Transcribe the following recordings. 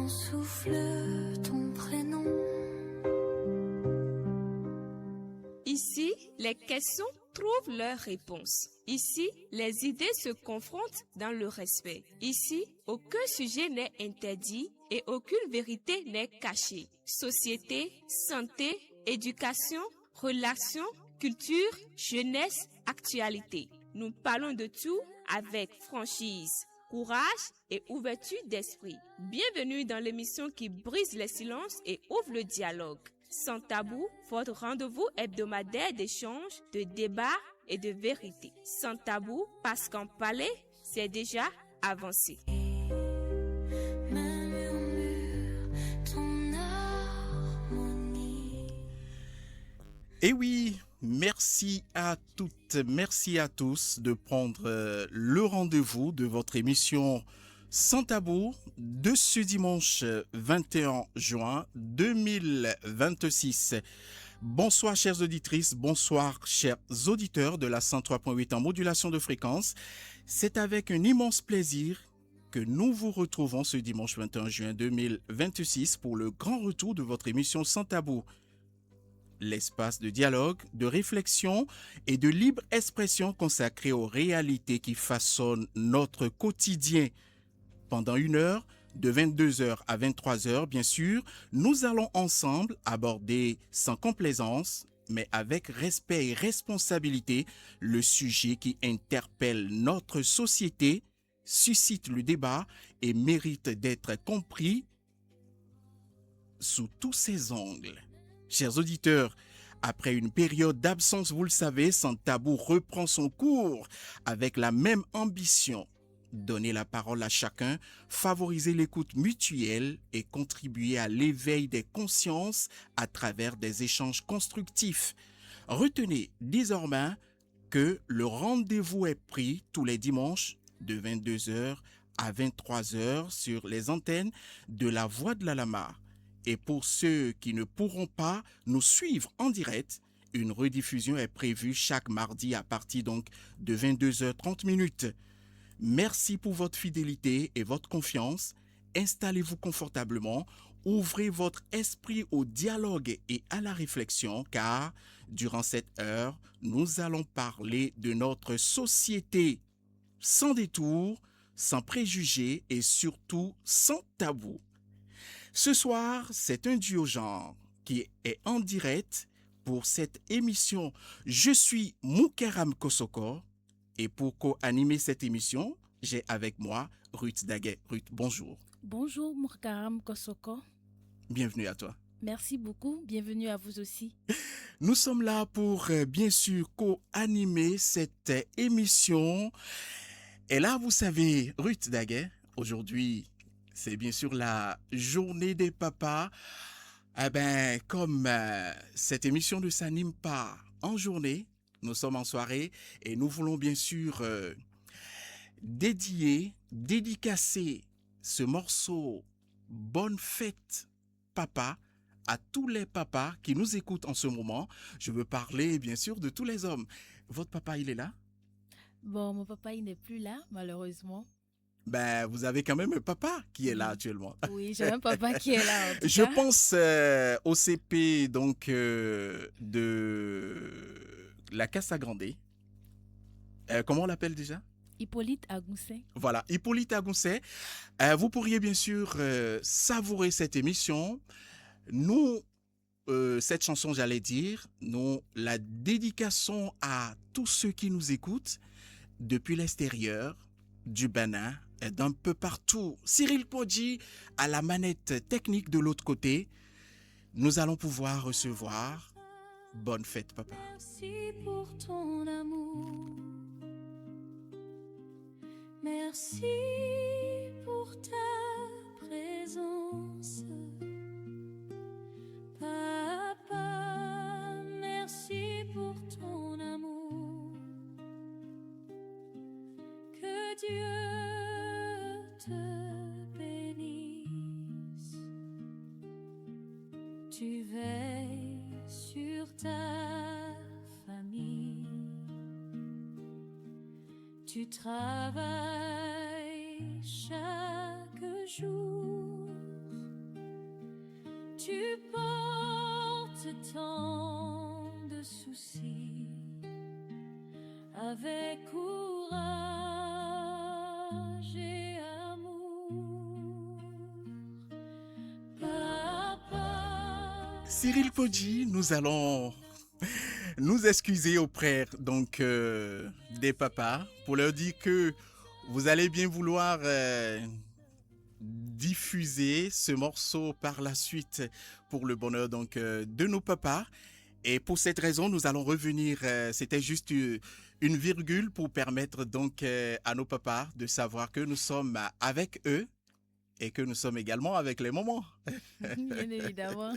Mon souffle, ton prénom. Ici, les questions trouvent leurs réponses. Ici, les idées se confrontent dans le respect. Ici, aucun sujet n'est interdit et aucune vérité n'est cachée. Société, santé, éducation, relations, culture, jeunesse, actualité. Nous parlons de tout avec franchise, courage et ouverture d'esprit. Bienvenue dans l'émission qui brise les silences et ouvre le dialogue. Sans tabou, votre rendez-vous hebdomadaire d'échange, de débat et de vérité. Sans tabou, parce qu'en parler, c'est déjà avancé. Et oui, merci à toutes, merci à tous de prendre le rendez-vous de votre émission Sans tabou de ce dimanche 21 juin 2026. Bonsoir chères auditrices, bonsoir chers auditeurs de la 103.8 en modulation de fréquence. C'est avec un immense plaisir que nous vous retrouvons ce dimanche 21 juin 2026 pour le grand retour de votre émission Sans tabou. L'espace de dialogue, de réflexion et de libre expression consacré aux réalités qui façonnent notre quotidien. Pendant une heure, de 22h à 23h, bien sûr, nous allons ensemble aborder sans complaisance, mais avec respect et responsabilité, le sujet qui interpelle notre société, suscite le débat et mérite d'être compris sous tous ses angles. Chers auditeurs, après une période d'absence, vous le savez, Sans tabou reprend son cours avec la même ambition. Donner la parole à chacun, favoriser l'écoute mutuelle et contribuer à l'éveil des consciences à travers des échanges constructifs. Retenez désormais que le rendez-vous est pris tous les dimanches de 22h à 23h sur les antennes de la Voix de la Lama. Et pour ceux qui ne pourront pas nous suivre en direct, une rediffusion est prévue chaque mardi à partir donc de 22h30. Merci pour votre fidélité et votre confiance. Installez-vous confortablement, ouvrez votre esprit au dialogue et à la réflexion car durant cette heure, nous allons parler de notre société sans détour, sans préjugés et surtout sans tabou. Ce soir, c'est un duo genre qui est en direct pour cette émission. Je suis Moukeram Kosoko et pour co-animer cette émission, j'ai avec moi Ruth Daguet. Ruth, bonjour. Bonjour Moukeram Kosoko. Bienvenue à toi. Merci beaucoup, bienvenue à vous aussi. Nous sommes là pour bien sûr co-animer cette émission. Et là, vous savez, Ruth Daguet, aujourd'hui, c'est bien sûr la journée des papas. Eh bien, comme cette émission ne s'anime pas en journée, nous sommes en soirée et nous voulons bien sûr dédicacer ce morceau Bonne fête papa à tous les papas qui nous écoutent en ce moment. Je veux parler bien sûr de tous les hommes. Votre papa, il est là? Bon, mon papa, il n'est plus là, malheureusement. Ben, vous avez quand même un papa qui est là actuellement. Oui, j'ai un papa qui est là. En tout Je cas. pense au CP donc de la Casa Grande. Comment on l'appelle déjà? Hippolyte Agousset. Voilà, Hippolyte Agousset. Vous pourriez bien sûr savourer cette émission. Nous, cette chanson, j'allais dire, nous la dédicaçons à tous ceux qui nous écoutent depuis l'extérieur, du Bénin, d'un peu partout. Cyril Podji à la manette technique de l'autre côté. Nous allons pouvoir recevoir Bonne fête, papa. Merci pour ton amour. Merci pour ta présence. Papa, merci pour ton amour. Que Dieu te bénisse. Tu veilles sur ta famille. Tu travailles chaque jour tu portes tant de soucis avec courage et amour. Papa. Cyril Podji, nous allons nous excuser auprès donc des papas pour leur dire que vous allez bien vouloir diffuser ce morceau par la suite pour le bonheur donc de nos papas. Et pour cette raison, nous allons revenir, c'était juste une virgule pour permettre donc à nos papas de savoir que nous sommes avec eux et que nous sommes également avec les mamans. Bien évidemment.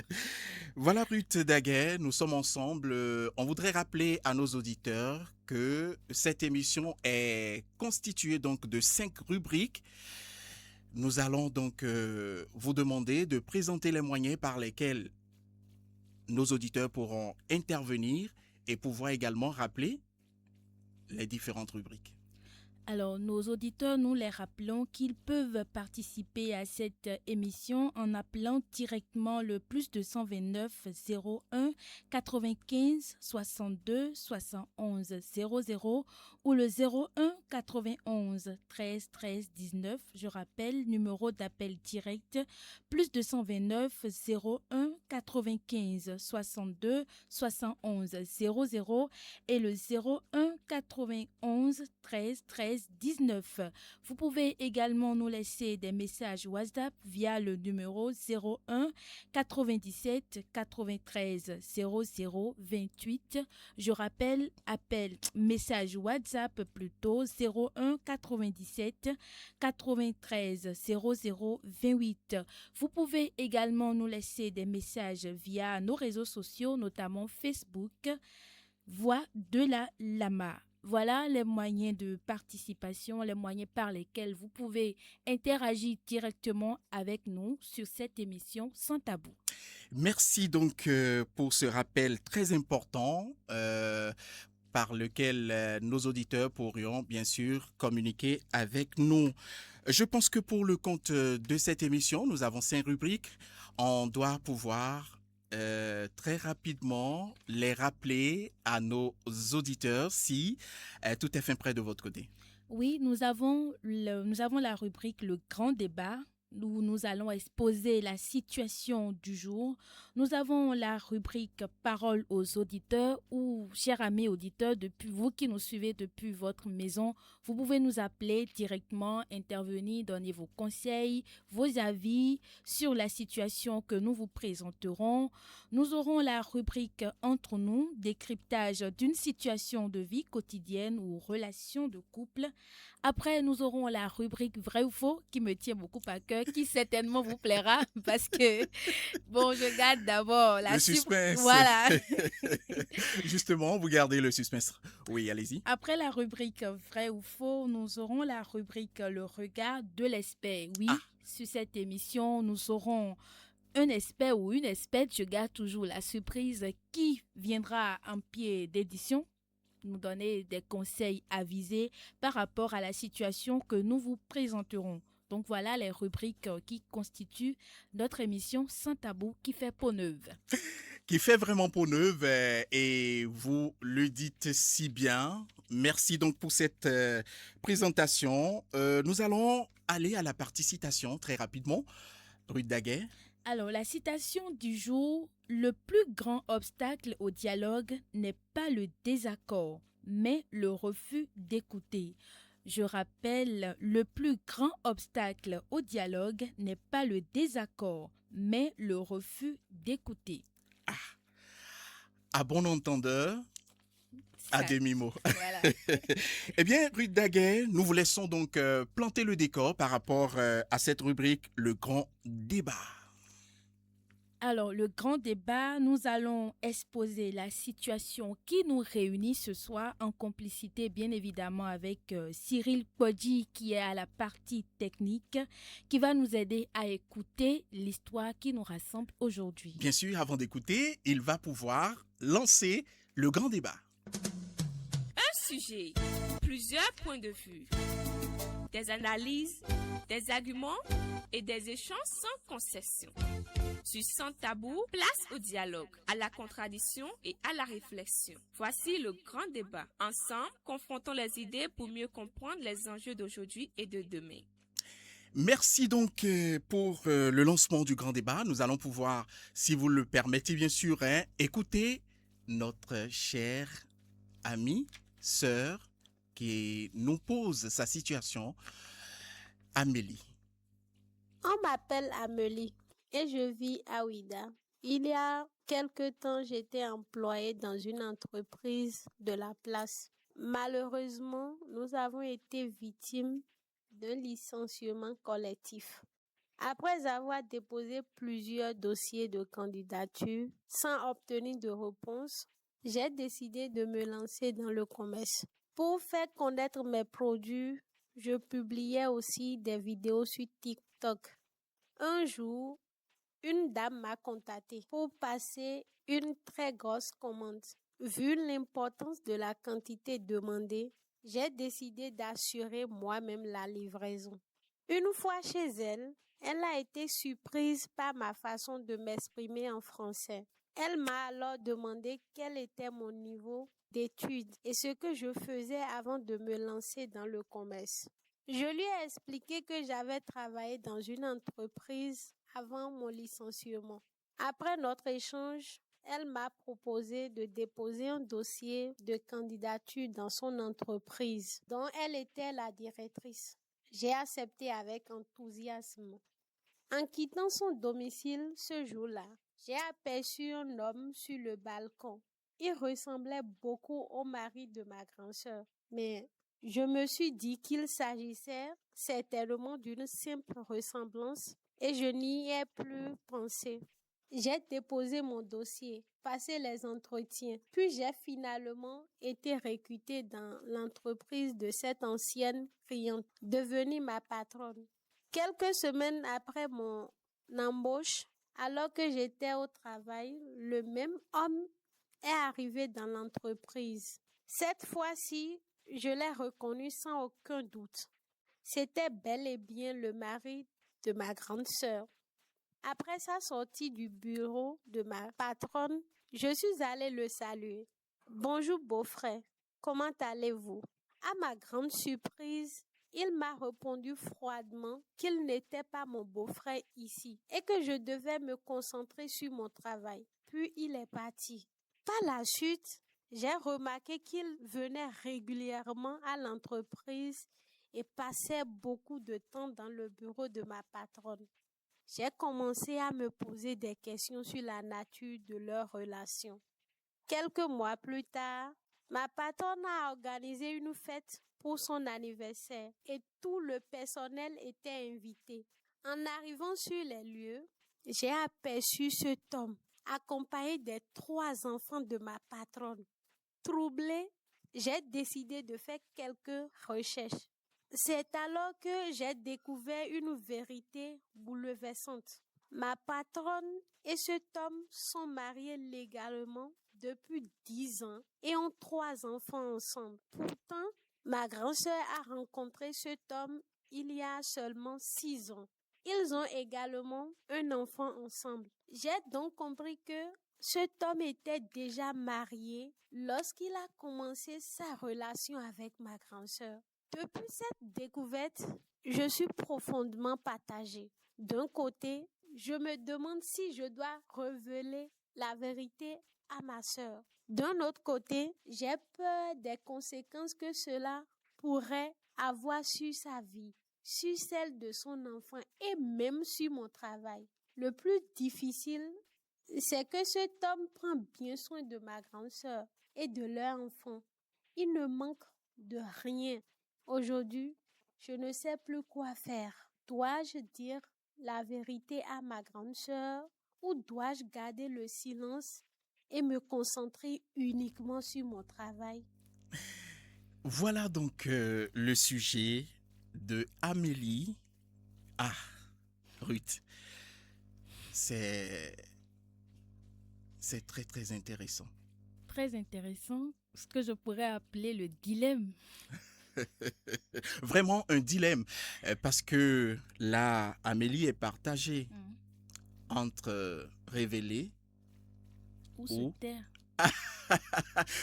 Voilà Ruth Daguet, nous sommes ensemble. On voudrait rappeler à nos auditeurs que cette émission est constituée donc de 5 rubriques. Nous allons donc vous demander de présenter les moyens par lesquels nos auditeurs pourront intervenir et pouvoir également rappeler les différentes rubriques. Alors, nos auditeurs, nous les rappelons qu'ils peuvent participer à cette émission en appelant directement le plus 229 01 95 62 71 00 ou le 01 91 13 13 19. Je rappelle, numéro d'appel direct plus 229 01 95 62 71 00 et le 01 91 13 13 19. Vous pouvez également nous laisser des messages WhatsApp via le numéro 01 97 93 00 28. Je rappelle, message WhatsApp plutôt 01 97 93 00 28. Vous pouvez également nous laisser des messages via nos réseaux sociaux, notamment Facebook, Voix de la Lama. Voilà les moyens de participation, les moyens par lesquels vous pouvez interagir directement avec nous sur cette émission Sans Tabou. Merci donc pour ce rappel très important par lequel nos auditeurs pourront bien sûr communiquer avec nous. Je pense que pour le compte de cette émission, nous avons 5 rubriques. On doit pouvoir très rapidement les rappeler à nos auditeurs si tout est fin prêt de votre côté. Oui, nous avons la rubrique Le Grand Débat où nous allons exposer la situation du jour. Nous avons la rubrique Parole aux auditeurs où, chers amis auditeurs, depuis vous qui nous suivez depuis votre maison, vous pouvez nous appeler directement, intervenir, donner vos conseils, vos avis sur la situation que nous vous présenterons. Nous aurons la rubrique Entre nous, décryptage d'une situation de vie quotidienne ou relation de couple. Après, nous aurons la rubrique Vrai ou Faux qui me tient beaucoup à cœur, qui certainement vous plaira parce que, bon, je garde d'abord le suspense. Voilà. Justement, vous gardez le suspense. Oui, allez-y. Après la rubrique Vrai ou Faux, nous aurons la rubrique Le regard de l'expert. Oui, sur cette émission, nous aurons un expert ou une experte, je garde toujours la surprise, qui viendra en pied d'édition nous donner des conseils avisés par rapport à la situation que nous vous présenterons. Donc voilà les rubriques qui constituent notre émission Sans Tabou qui fait peau neuve. Qui fait vraiment peau neuve et vous le dites si bien. Merci donc pour cette présentation. Nous allons aller à la partie citation très rapidement. Ruth Daguet. Alors, la citation du jour, le plus grand obstacle au dialogue n'est pas le désaccord, mais le refus d'écouter. Je rappelle, le plus grand obstacle au dialogue n'est pas le désaccord, mais le refus d'écouter. À bon entendeur, à demi-mot. Voilà. Eh bien, Ruth Daguet, nous vous laissons donc planter le décor par rapport à cette rubrique, le grand débat. Alors, le grand débat, nous allons exposer la situation qui nous réunit ce soir en complicité, bien évidemment, avec Cyril Podji, qui est à la partie technique, qui va nous aider à écouter l'histoire qui nous rassemble aujourd'hui. Bien sûr, avant d'écouter, il va pouvoir lancer le grand débat. Un sujet, plusieurs points de vue, des analyses, des arguments et des échanges sans concession. Sur Sans Tabou, place au dialogue, à la contradiction et à la réflexion. Voici le grand débat. Ensemble, confrontons les idées pour mieux comprendre les enjeux d'aujourd'hui et de demain. Merci donc pour le lancement du grand débat. Nous allons pouvoir, si vous le permettez bien sûr, écouter notre chère amie, sœur, qui nous pose sa situation, Amélie. On m'appelle Amélie et je vis à Ouida. Il y a quelque temps, j'étais employée dans une entreprise de la place. Malheureusement, nous avons été victimes d'un licenciement collectif. Après avoir déposé plusieurs dossiers de candidature sans obtenir de réponse, j'ai décidé de me lancer dans le commerce. Pour faire connaître mes produits, je publiais aussi des vidéos sur TikTok. Un jour, une dame m'a contactée pour passer une très grosse commande. Vu l'importance de la quantité demandée, j'ai décidé d'assurer moi-même la livraison. Une fois chez elle, elle a été surprise par ma façon de m'exprimer en français. Elle m'a alors demandé quel était mon niveau d'études et ce que je faisais avant de me lancer dans le commerce. Je lui ai expliqué que j'avais travaillé dans une entreprise avant mon licenciement. Après notre échange, elle m'a proposé de déposer un dossier de candidature dans son entreprise, dont elle était la directrice. J'ai accepté avec enthousiasme. En quittant son domicile ce jour-là, j'ai aperçu un homme sur le balcon. Il ressemblait beaucoup au mari de ma grand-sœur, mais je me suis dit qu'il s'agissait certainement d'une simple ressemblance et je n'y ai plus pensé. J'ai déposé mon dossier, passé les entretiens, puis j'ai finalement été recrutée dans l'entreprise de cette ancienne cliente, devenue ma patronne. Quelques semaines après mon embauche, alors que j'étais au travail, le même homme est arrivé dans l'entreprise. Cette fois-ci, je l'ai reconnu sans aucun doute. C'était bel et bien le mari de ma grande sœur. Après sa sortie du bureau de ma patronne, je suis allée le saluer. « Bonjour beau-frère, comment allez-vous » À ma grande surprise, il m'a répondu froidement qu'il n'était pas mon beau-frère ici et que je devais me concentrer sur mon travail. Puis il est parti. Par la suite, j'ai remarqué qu'il venait régulièrement à l'entreprise et passait beaucoup de temps dans le bureau de ma patronne. J'ai commencé à me poser des questions sur la nature de leur relation. Quelques mois plus tard, ma patronne a organisé une fête pour son anniversaire et tout le personnel était invité. En arrivant sur les lieux, j'ai aperçu cet homme accompagné des 3 enfants de ma patronne. Troublée, j'ai décidé de faire quelques recherches. C'est alors que j'ai découvert une vérité bouleversante. Ma patronne et cet homme sont mariés légalement depuis 10 ans et ont 3 enfants ensemble. Pourtant, ma grand-sœur a rencontré cet homme il y a seulement 6 ans. Ils ont également un enfant ensemble. J'ai donc compris que cet homme était déjà marié lorsqu'il a commencé sa relation avec ma grand-sœur. Depuis cette découverte, je suis profondément partagée. D'un côté, je me demande si je dois révéler la vérité à ma sœur. D'un autre côté, j'ai peur des conséquences que cela pourrait avoir sur sa vie, sur celle de son enfant et même sur mon travail. Le plus difficile, c'est que cet homme prend bien soin de ma grande sœur et de leur enfant. Il ne manque de rien. Aujourd'hui, je ne sais plus quoi faire. Dois-je dire la vérité à ma grande sœur ou dois-je garder le silence et me concentrer uniquement sur mon travail? Voilà donc le sujet de Amélie. Ah, Ruth, c'est très très intéressant. Très intéressant, ce que je pourrais appeler le dilemme. Vraiment un dilemme, parce que là, Amélie est partagée. entre révéler Ou se ou... taire.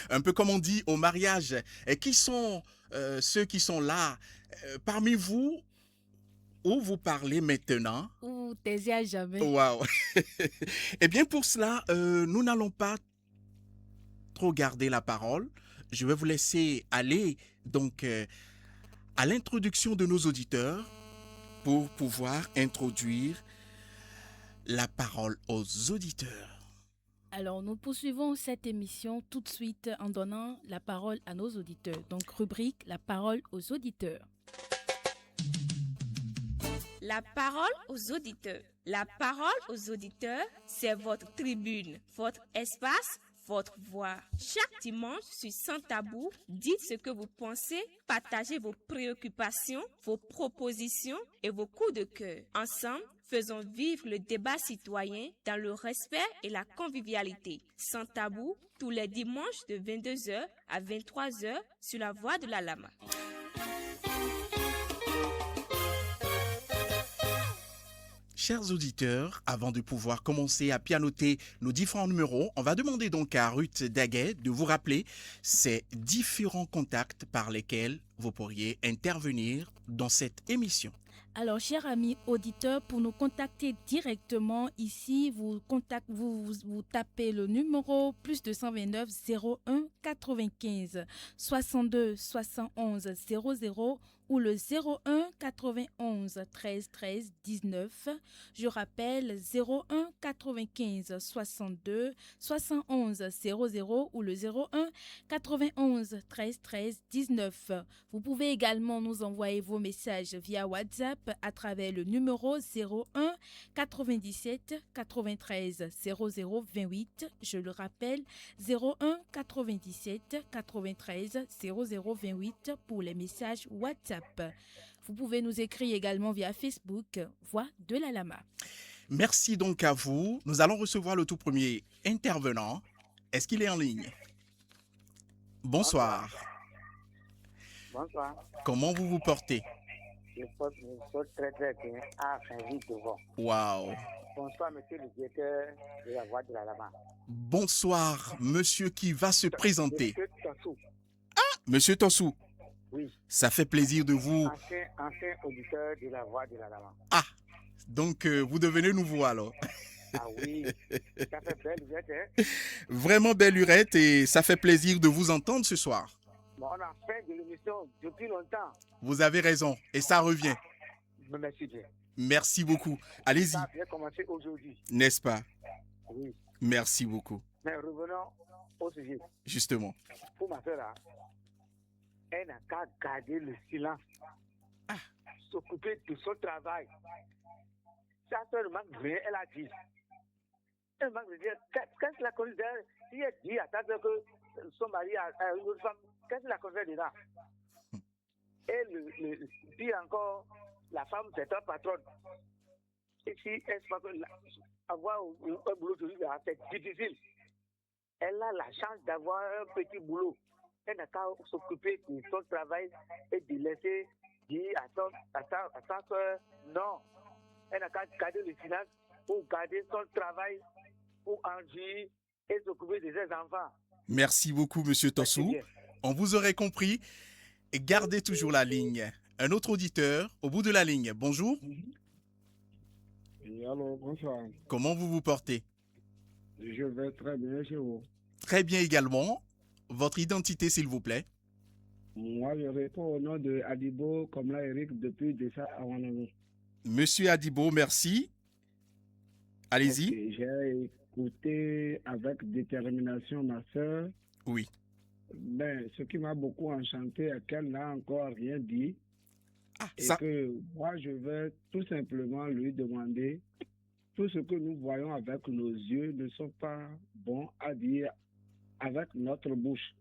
Un peu comme on dit au mariage. Et qui sont ceux qui sont là parmi vous où vous parlez maintenant? Ou taisez à jamais. Waouh! Eh bien, pour cela, nous n'allons pas trop garder la parole. Je vais vous laisser aller donc à l'introduction de nos auditeurs pour pouvoir introduire la parole aux auditeurs. Alors, nous poursuivons cette émission tout de suite en donnant la parole à nos auditeurs. Donc, rubrique la parole aux auditeurs. La parole aux auditeurs. La parole aux auditeurs, c'est votre tribune, votre espace, votre voix. Chaque dimanche sur Sans Tabou, dites ce que vous pensez, partagez vos préoccupations, vos propositions et vos coups de cœur. Ensemble, faisons vivre le débat citoyen dans le respect et la convivialité. Sans Tabou, tous les dimanches de 22h à 23h sur la voie de la Lama. Chers auditeurs, avant de pouvoir commencer à pianoter nos différents numéros, on va demander donc à Ruth Daguet de vous rappeler ces différents contacts par lesquels vous pourriez intervenir dans cette émission. Alors, chers amis auditeurs, pour nous contacter directement ici, vous tapez le numéro plus 229 01 95 62 71 00 ou le 01 91 13 13 19. Je rappelle 01 95 62 71 00 ou le 01 91 13 13 19. Vous pouvez également nous envoyer vos messages via WhatsApp à travers le numéro 01 97 93 00 28. Je le rappelle, 01 97 93 00 28 pour les messages WhatsApp. Vous pouvez nous écrire également via Facebook, Voix de la Lama. Merci donc à vous. Nous allons recevoir le tout premier intervenant. Est-ce qu'il est en ligne? Bonsoir. Bonsoir. Comment vous vous portez? Je porte très très bien. Ah, vite devant. Waouh. Bonsoir, monsieur le directeur de la Voix de la Lama. Bonsoir, monsieur qui va se présenter. Monsieur Tassou. Monsieur Tossou, Oui. ça fait plaisir de vous. Ancien auditeur de la Voix de la Lama. Ah, donc vous devenez nouveau alors. Ah oui, ça fait belle lurette, hein? Vraiment belle lurette et ça fait plaisir de vous entendre ce soir. Bon, on a fait de l'émission depuis longtemps. Vous avez raison et ça revient. Mais merci bien. Merci beaucoup. Allez-y, Ça a bien commencé aujourd'hui. n'est-ce pas? Oui. Merci beaucoup. Mais revenons au sujet. Justement. Pour ma soeur, là, elle n'a qu'à garder le silence. S'occuper de son travail. Sa soeur ne manque rien, elle a dit. Elle manque de dire, qu'est-ce que la considère? Si elle dit à sa soeur que son mari a une autre femme, qu'est-ce que la considère de là? Et puis encore, la femme, c'est un patron. Et si elle se fait avoir un boulot aujourd'hui, c'est difficile. Elle a la chance d'avoir un petit boulot. Elle n'a qu'à s'occuper de son travail et de laisser dire à sa soeur, non. Elle n'a qu'à garder le silence pour garder son travail, pour enduire et s'occuper de ses enfants. Merci beaucoup, monsieur Tossou. On vous aurait compris. Et gardez toujours la ligne. Un autre auditeur au bout de la ligne. Bonjour. Et alors, bonsoir. Comment vous vous portez? Je vais très bien chez vous. Très bien également. Votre identité, s'il vous plaît. Moi, je réponds au nom de Adibo Komla Eric depuis déjà à Wanami. Monsieur Adibo, merci. Allez-y. Okay, j'ai écouté avec détermination ma soeur. Oui. Ben, ce qui m'a beaucoup enchanté, c'est qu'elle n'a encore rien dit. Et Ça... que moi, je vais tout simplement lui demander tout ce que nous voyons avec nos yeux ne sont pas bons à dire avec notre bouche.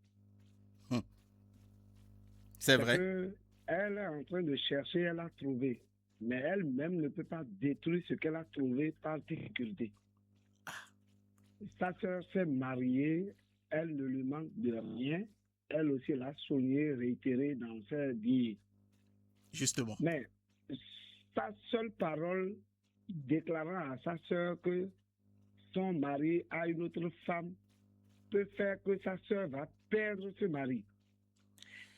C'est vrai. Elle est en train de chercher, elle a trouvé. Mais elle-même ne peut pas détruire ce qu'elle a trouvé par difficulté. Sa sœur s'est mariée, elle ne lui manque de rien. Elle aussi, elle a soigné, réitéré dans ses dires. Justement. Mais sa seule parole déclarant à sa sœur que son mari a une autre femme peut faire que sa sœur va perdre ce mari.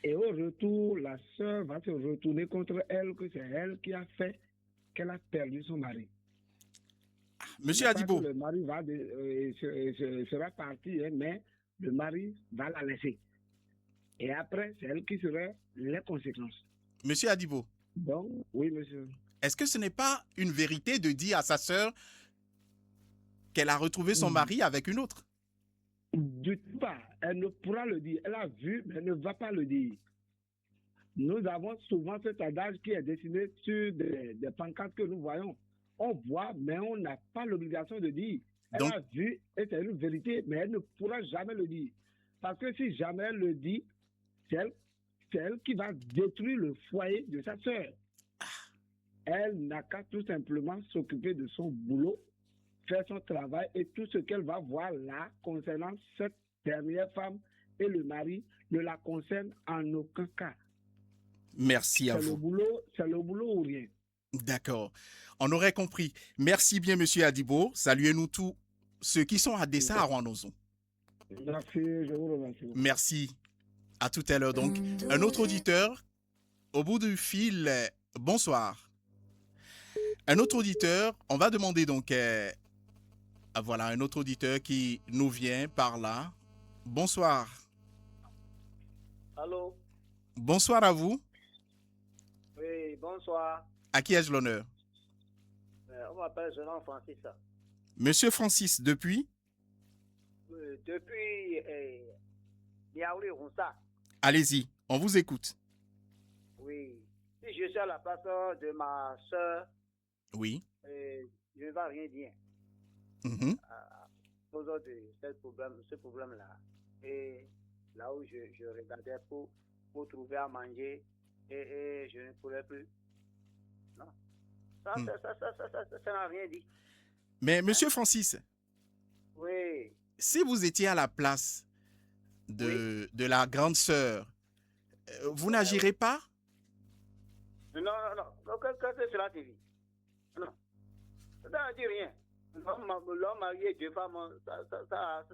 Et au retour, la sœur va se retourner contre elle, que c'est elle qui a fait qu'elle a perdu son mari. Monsieur Adibo. Le mari sera parti, hein, mais le mari va la laisser. Et après, c'est elle qui sera les conséquences. Monsieur Adibo. Donc, oui, monsieur. Est-ce que ce n'est pas une vérité de dire à sa sœur qu'elle a retrouvé son mari avec une autre? Du tout pas. Elle ne pourra le dire. Elle a vu, mais elle ne va pas le dire. Nous avons souvent cet adage qui est dessiné sur des pancartes que nous voyons. On voit, mais on n'a pas l'obligation de dire. Elle a vu, et c'est une vérité, mais elle ne pourra jamais le dire. Parce que si jamais elle le dit, c'est elle qui va détruire le foyer de sa sœur. Elle n'a qu'à tout simplement s'occuper de son boulot, faire son travail, et tout ce qu'elle va voir là concernant cette dernière femme et le mari ne la concerne en aucun cas. Merci à vous. C'est le boulot ou rien. D'accord. On aurait compris. Merci bien, monsieur Adibo. Saluez-nous tous ceux qui sont à Dessa, à Rwandozon. Merci, je vous remercie. Merci. À tout à l'heure. Donc, un autre auditeur au bout du fil. Bonsoir. Un autre auditeur, on va demander donc... voilà, un autre auditeur qui nous vient par là. Bonsoir. Allô? Bonsoir à vous. Oui, bonsoir. À qui ai-je l'honneur? On m'appelle Jean Francis. Monsieur Francis, depuis? Depuis Niaouli Ronsa. Allez-y, on vous écoute. Oui. Si je suis à la place de ma soeur, oui. Je ne vais rien dire. À cause de ce problème-là. Et là où je regardais pour trouver à manger et je ne pourrais plus. Non. Ça n'a rien dit. Mais monsieur Francis. Oui. Si vous étiez à la place de la grande sœur, vous n'agirez pas? Non. Qu'est-ce que cela te dit? Non. Ça ne dit rien. L'homme marié, deux femmes, ça.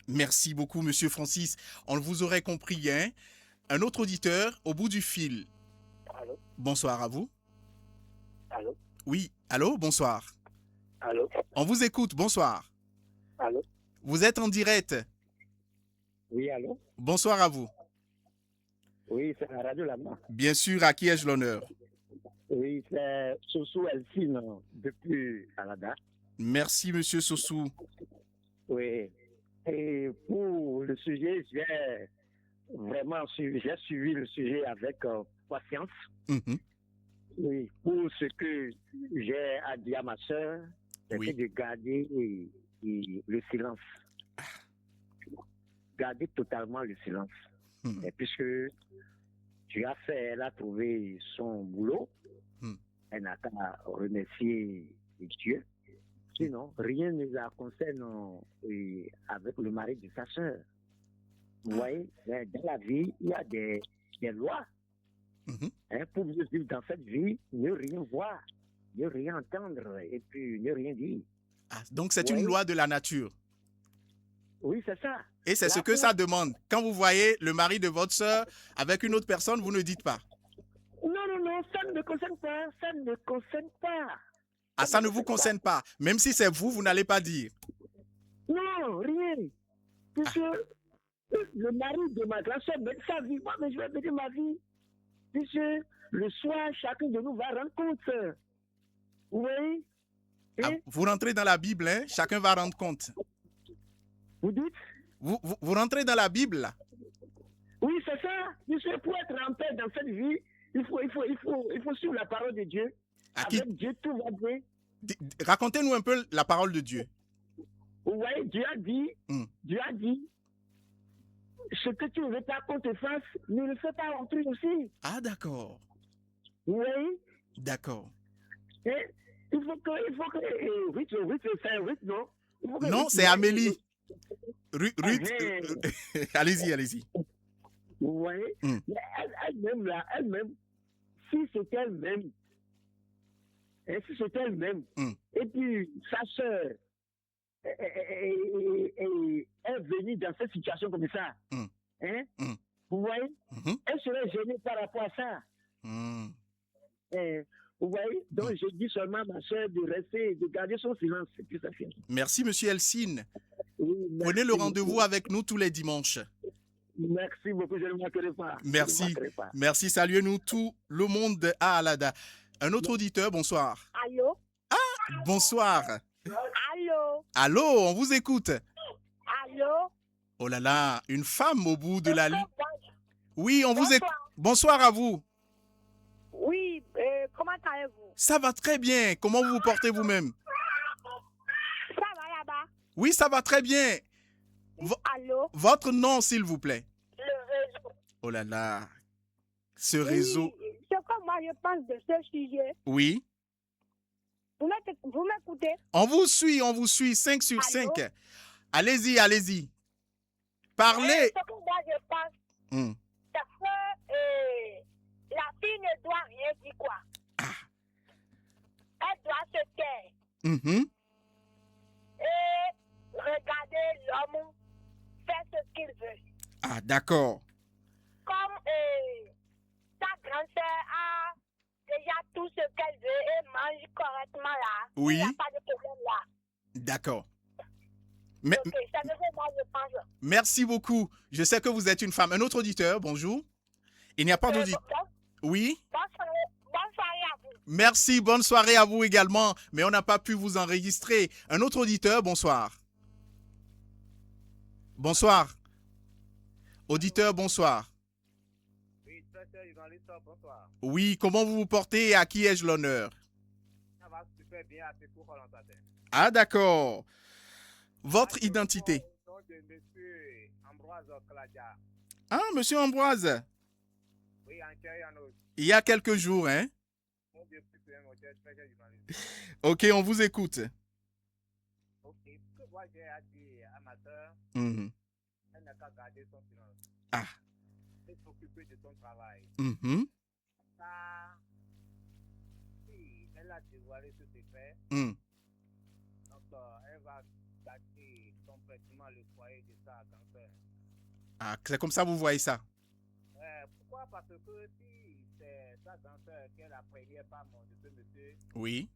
Merci beaucoup, monsieur Francis. On vous aurait compris, hein? Un autre auditeur au bout du fil. Allô? Bonsoir à vous. Allô? Oui, allô, bonsoir. Allô? On vous écoute, bonsoir. Allô? Vous êtes en direct. Oui, allô? Bonsoir à vous. Oui, c'est la radio là-bas. Bien sûr, à qui ai-je l'honneur? Oui, c'est Sossou Elfine depuis Canada. Merci, monsieur Sossou. Oui. Et pour le sujet, j'ai suivi le sujet avec patience. Oui, pour ce que j'ai à dire à ma soeur, c'est de garder le silence. Garder totalement le silence. Et puisque elle a trouvé son boulot, elle n'a qu'à remercier Dieu. Sinon, rien ne la concerne avec le mari de sa sœur. Vous voyez, dans la vie, il y a des lois. Pour vivre dans cette vie, ne rien voir, ne rien entendre et puis ne rien dire. Donc c'est une loi de la nature. Oui, c'est ça. Et c'est ce que ça demande. Quand vous voyez le mari de votre sœur avec une autre personne, vous ne dites pas. Non, ça ne me concerne pas. Ça ne me concerne pas. Ah, ça ne vous concerne pas. Même si c'est vous, vous n'allez pas dire. Non, rien. Puisque le mari de ma grand-sœur mène sa vie. Moi, mais je vais mener ma vie. Puisque le soir, chacun de nous va rendre compte. Vous voyez? Vous rentrez dans la Bible, hein? Chacun va rendre compte. Vous dites? Vous rentrez dans la Bible, là? Oui, c'est ça. Puisque pour être en paix dans cette vie, il faut suivre la parole de Dieu. Avec Dieu, tout va bien. Racontez-nous un peu la parole de Dieu. Vous voyez, Dieu a dit, ce que tu ne veux pas qu'on te fasse, ne le fais pas à autrui aussi. Ah, d'accord. Vous voyez? D'accord. Et il faut que, Ruth, non? Non, c'est Amélie. Ruth, allez-y. Vous voyez? Mais elle-même, si c'est elle-même insiste elle-même. Et puis, sa sœur est venue dans cette situation comme ça. Hein? Vous voyez? Elle serait gênée par rapport à ça. Vous voyez? Donc, je dis seulement à ma soeur de rester, de garder son silence. Et puis ça finit. Merci, monsieur Elsine. Oui, prenez le rendez-vous avec nous tous les dimanches. Merci beaucoup, je ne manquerai pas. Merci. Merci, saluez-nous tout le monde à Alada. Un autre auditeur, bonsoir. Allô? Ah, bonsoir. Allô? Allô, on vous écoute. Allô? Oh là là, une femme au bout de la ligne. Oui, on vous écoute. Bonsoir à vous. Oui, comment allez-vous? Ça va très bien. Comment vous vous portez vous-même? Ça va là-bas? Oui, ça va très bien. Allô? Votre nom, s'il vous plaît. Le réseau. Oh là là, ce réseau. C'est comme moi, je pense de ce sujet. Oui. Vous m'écoutez? On vous suit 5 sur 5. Allez-y, allez-y. Parlez. C'est comme moi, je pense. C'est que la fille ne doit rien dire, quoi. Elle doit se taire. Et regarder l'homme faire ce qu'il veut. Ah, d'accord. Comme ta grand-sœur a déjà tout ce qu'elle veut et mange correctement là. Oui. Il n'y a pas de problème là. D'accord. Mais, ok, ça me fait moi, je pense. Merci beaucoup. Je sais que vous êtes une femme. Un autre auditeur, bonjour. Il n'y a pas d'auditeur. Oui. Bonne soirée à vous. Merci, bonne soirée à vous également. Mais on n'a pas pu vous enregistrer. Un autre auditeur, bonsoir. Bonsoir. Auditeur, bonsoir. Oui, bonsoir. Oui, comment vous vous portez et à qui ai-je l'honneur? Ça va super bien, à Secours Hollandaise. Ah, d'accord. Votre identité? De monsieur Ambroise Cladia. Ah, monsieur Ambroise. Oui, en Chérianos. Il y a quelques jours, hein? Ok, on vous écoute. Ok, ce que moi j'ai dit à ma soeur, elle n'a qu'à garder son silence. Ah. Et s'occuper de son travail. Ça, si elle a dévoilé ce secret, donc elle va gâcher complètement le foyer de sa grand-sœur. Ah, c'est comme ça vous voyez ça? Pourquoi? Parce que si c'est sa grand-sœur qui est la première femme de ce monsieur, oui.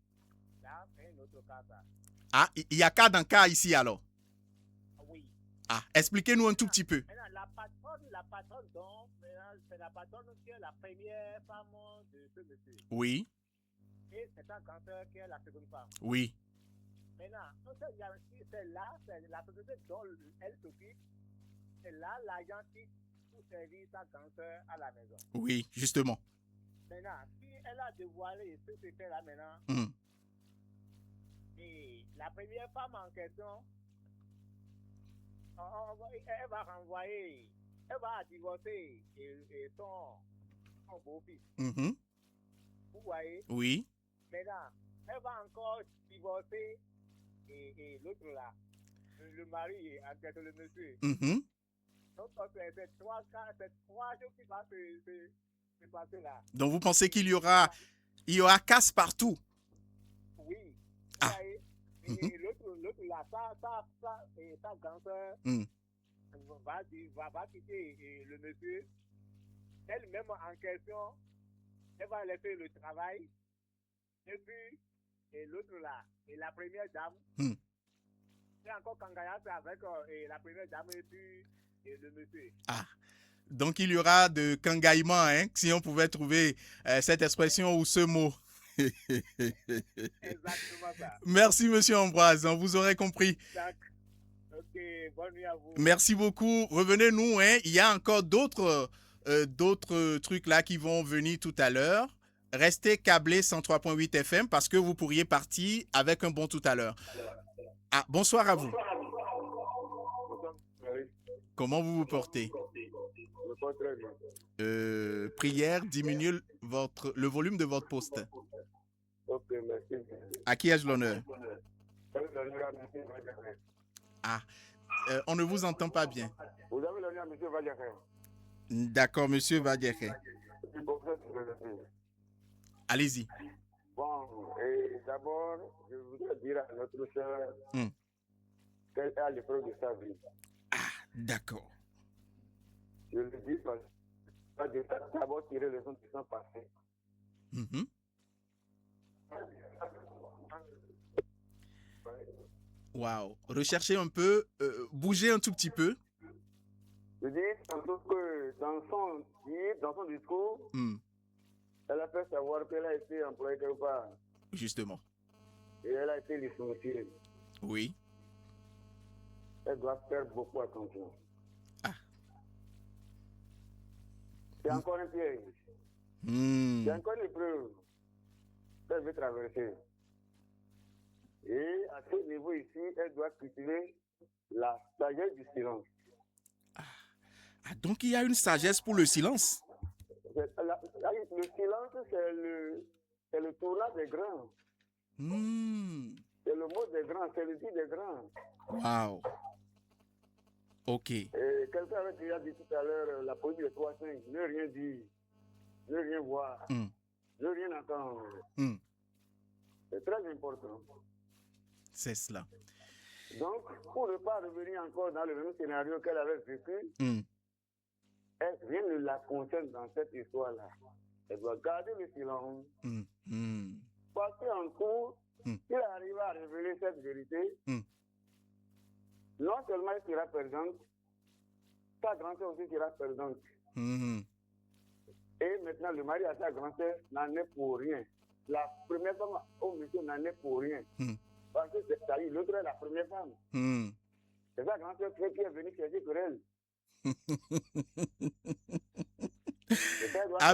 Là, c'est un autre cas, ça. Ah, il y a cas dans cas ici alors? Oui. Ah, expliquez-nous un tout petit peu. La patronne, donc, c'est la patronne qui est la première femme de ce monsieur. Oui. Et c'est sa grand-sœur qui est la seconde femme. Oui. Maintenant, c'est là, c'est la société dont elle s'occupe, c'est là l'agent qui pour servir sa grand-sœur à la maison. Oui, justement. Maintenant, si elle a dévoilé ce secret-là maintenant, et la première femme en question, elle va renvoyer, elle va divorcer et son beau-fils. Vous voyez? Oui. Maintenant, elle va encore divorcer et l'autre là, le mari, en fait, le monsieur. Donc, c'est trois choses qui vont se passer là. Donc, vous pensez qu'il y aura casse partout? Oui. Ah. Et l'autre là, sa grand-sœur va quitter le monsieur. Elle-même en question, elle va laisser le travail. Et puis, et l'autre là, et la première dame, c'est encore Kangaya avec la première dame et puis le monsieur. Ah. Donc, il y aura de kangaïement, hein, si on pouvait trouver cette expression ou ce mot. Exactement ça. Merci, monsieur Ambroise, on vous aurait compris. Ok, bonne nuit à vous. Merci beaucoup. Revenez-nous, hein. Il y a encore d'autres trucs là qui vont venir tout à l'heure. Restez câblés 103.8 FM parce que vous pourriez partir avec un bon tout à l'heure. Ah, bonsoir à vous. Comment vous vous portez? Prière, diminuez le volume de votre poste. Ok, merci. À qui ai-je l'honneur? Ah, on ne vous entend pas bien. Vous avez l'honneur à M. Vadiaké. D'accord, M. Vadiaké. Allez-y. Bon, et d'abord, je voudrais dire à notre sœur qu'elle est à l'épreuve de sa vie. D'accord. Je le dis parce que d'abord tirer les leçons qui sont passées. Waouh. Recherchez un peu, bougez un tout petit peu. Je dis tantôt que dans son discours, elle a fait savoir qu'elle a été employée quelque part. Justement. Et elle a été licenciée. Oui. Elle doit faire beaucoup attention. C'est encore un piège. C'est encore une épreuve qu'elle veut traverser. Et à ce niveau ici, elle doit cultiver la sagesse du silence. Donc il y a une sagesse pour le silence. Le silence, c'est le tournant des grains. C'est le mot des grains, c'est le dit des grains. Waouh. Ok. Et quelqu'un avait déjà dit tout à l'heure la politique de 3-5, ne rien dire, ne rien voir, ne rien entendre. C'est très important. C'est cela. Donc, pour ne pas revenir encore dans le même scénario qu'elle avait vécu, rien ne la concerne dans cette histoire-là. Elle doit garder le silence. Passer en cours, s'il arrive à révéler cette vérité, non seulement elle sera perdante, sa grand-sœur aussi sera perdante. Et maintenant, le mari à sa grand-sœur n'en est pour rien. La première femme au monsieur n'en est pour rien. Parce que l'autre est la première femme. C'est sa grand-sœur qui est venue chercher pour elle.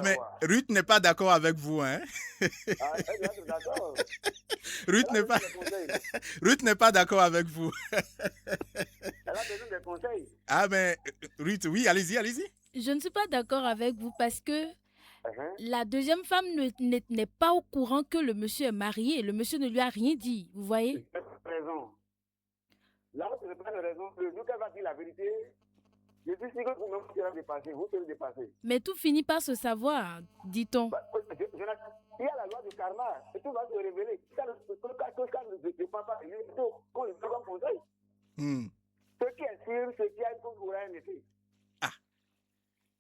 Mais Ruth n'est pas d'accord avec vous, hein? Elle doit être d'accord. Ruth n'est pas d'accord avec vous. Elle a besoin de conseils. Mais Ruth, oui, allez-y. Je ne suis pas d'accord avec vous parce que la deuxième femme n'est pas au courant que le monsieur est marié. Le monsieur ne lui a rien dit, vous voyez? Tu as raison. Là, ce n'est pas une raison. Le jour qu'elle va dire la vérité, je suis sûr que vous-même serez dépassé. Vous serez dépassé. Mais tout finit par se savoir, dit-on. Il y a la loi du karma. Et tout va se révéler. Quand ne pas pas, on le fait comme conseil. Ce qui est sûr, c'est qu'il y a une chose pour un effet.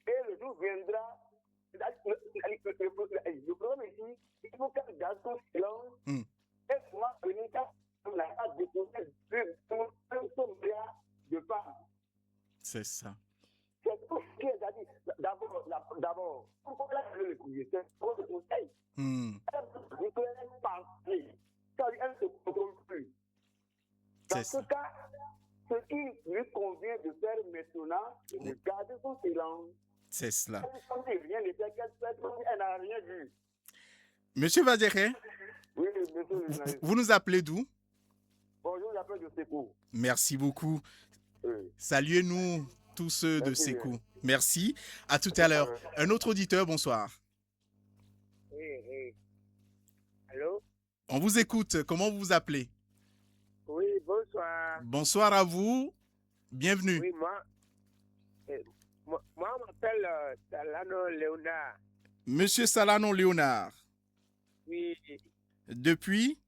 Et le jour viendra. Le problème ici, il faut qu'elle garde son silence. Et souvent, venir quand on n'a pas déposé de part. C'est ça. C'est tout ce qui est dit. D'abord, pourquoi elle veut le couiller? C'est pour le conseil. Elle veut penser. Elle ne se contrôle plus. Dans ce cas, ce qui lui convient de faire maintenant, c'est de garder son silence. C'est cela. Elle n'a rien vu. Monsieur Vazéré, oui, monsieur. Vous nous appelez d'où? Bonjour, j'appelle de Sékou. Merci beaucoup. Saluez-nous tous ceux de Sékou. Merci. À tout à l'heure. Un autre auditeur, bonsoir. Oui. Allô? On vous écoute. Comment vous vous appelez? Oui, bonsoir. Bonsoir à vous. Bienvenue. Oui, moi on m'appelle Salano Léonard. Monsieur Salano Léonard. Oui. Depuis?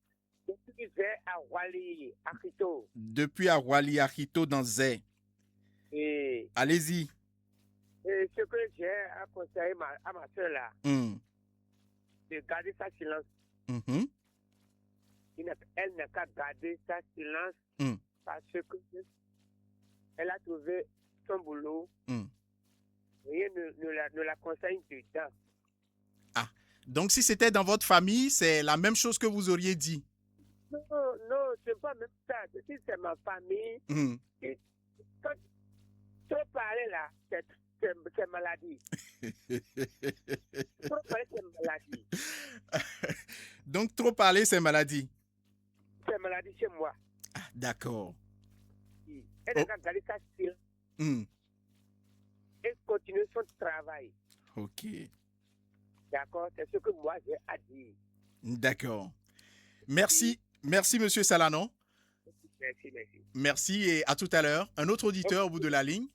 Depuis à Wali, Akito. Depuis à Wali, Akito, dans Zé. Oui. Allez-y. Et ce que j'ai à conseiller à ma soeur là, de garder sa silence. Elle n'a qu'à garder sa silence parce que elle a trouvé son boulot. Rien ne la conseille dedans. Donc si c'était dans votre famille, c'est la même chose que vous auriez dit? Non, c'est pas même ça. Si c'est ma famille, quand trop parler là, c'est maladie. Trop parler, c'est maladie. Donc trop parler, c'est maladie? C'est maladie chez moi. D'accord. Elle a gardé sa style. Et continuer son travail. Ok. D'accord, c'est ce que moi j'ai à dire. D'accord. Merci. Merci, monsieur Salano. Merci. Merci et à tout à l'heure. Un autre auditeur au bout de la ligne.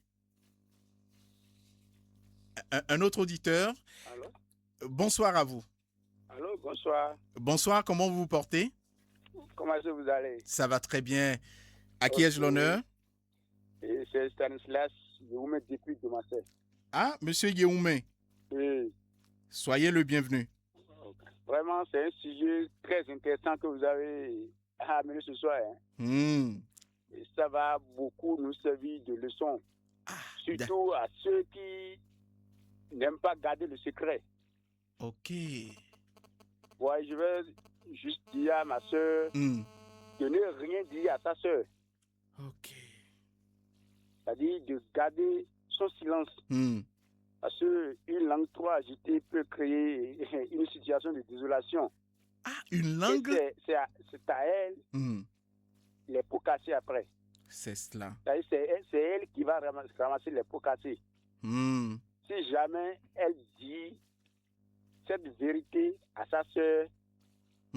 Un autre auditeur. Allô? Bonsoir à vous. Allô, bonsoir. Bonsoir, comment vous vous portez? Comment est-ce que vous allez? Ça va très bien. À qui ai-je l'honneur? C'est Stanislas Yehoumé depuis Domassé. Ah, monsieur Yehoumé. Oui. Soyez le bienvenu. Vraiment, c'est un sujet très intéressant que vous avez amené ce soir. Hein. Et ça va beaucoup nous servir de leçon. Surtout à ceux qui n'aiment pas garder le secret. Ok. Ouais, je vais juste dire à ma soeur de ne rien dire à sa soeur. Ok. C'est-à-dire de garder son silence. Parce qu'une langue trop agitée peut créer une situation de désolation. Ah, une langue? C'est à elle les pots cassés après. C'est cela. C'est elle qui va ramasser les pots cassés. Si jamais elle dit cette vérité à sa soeur,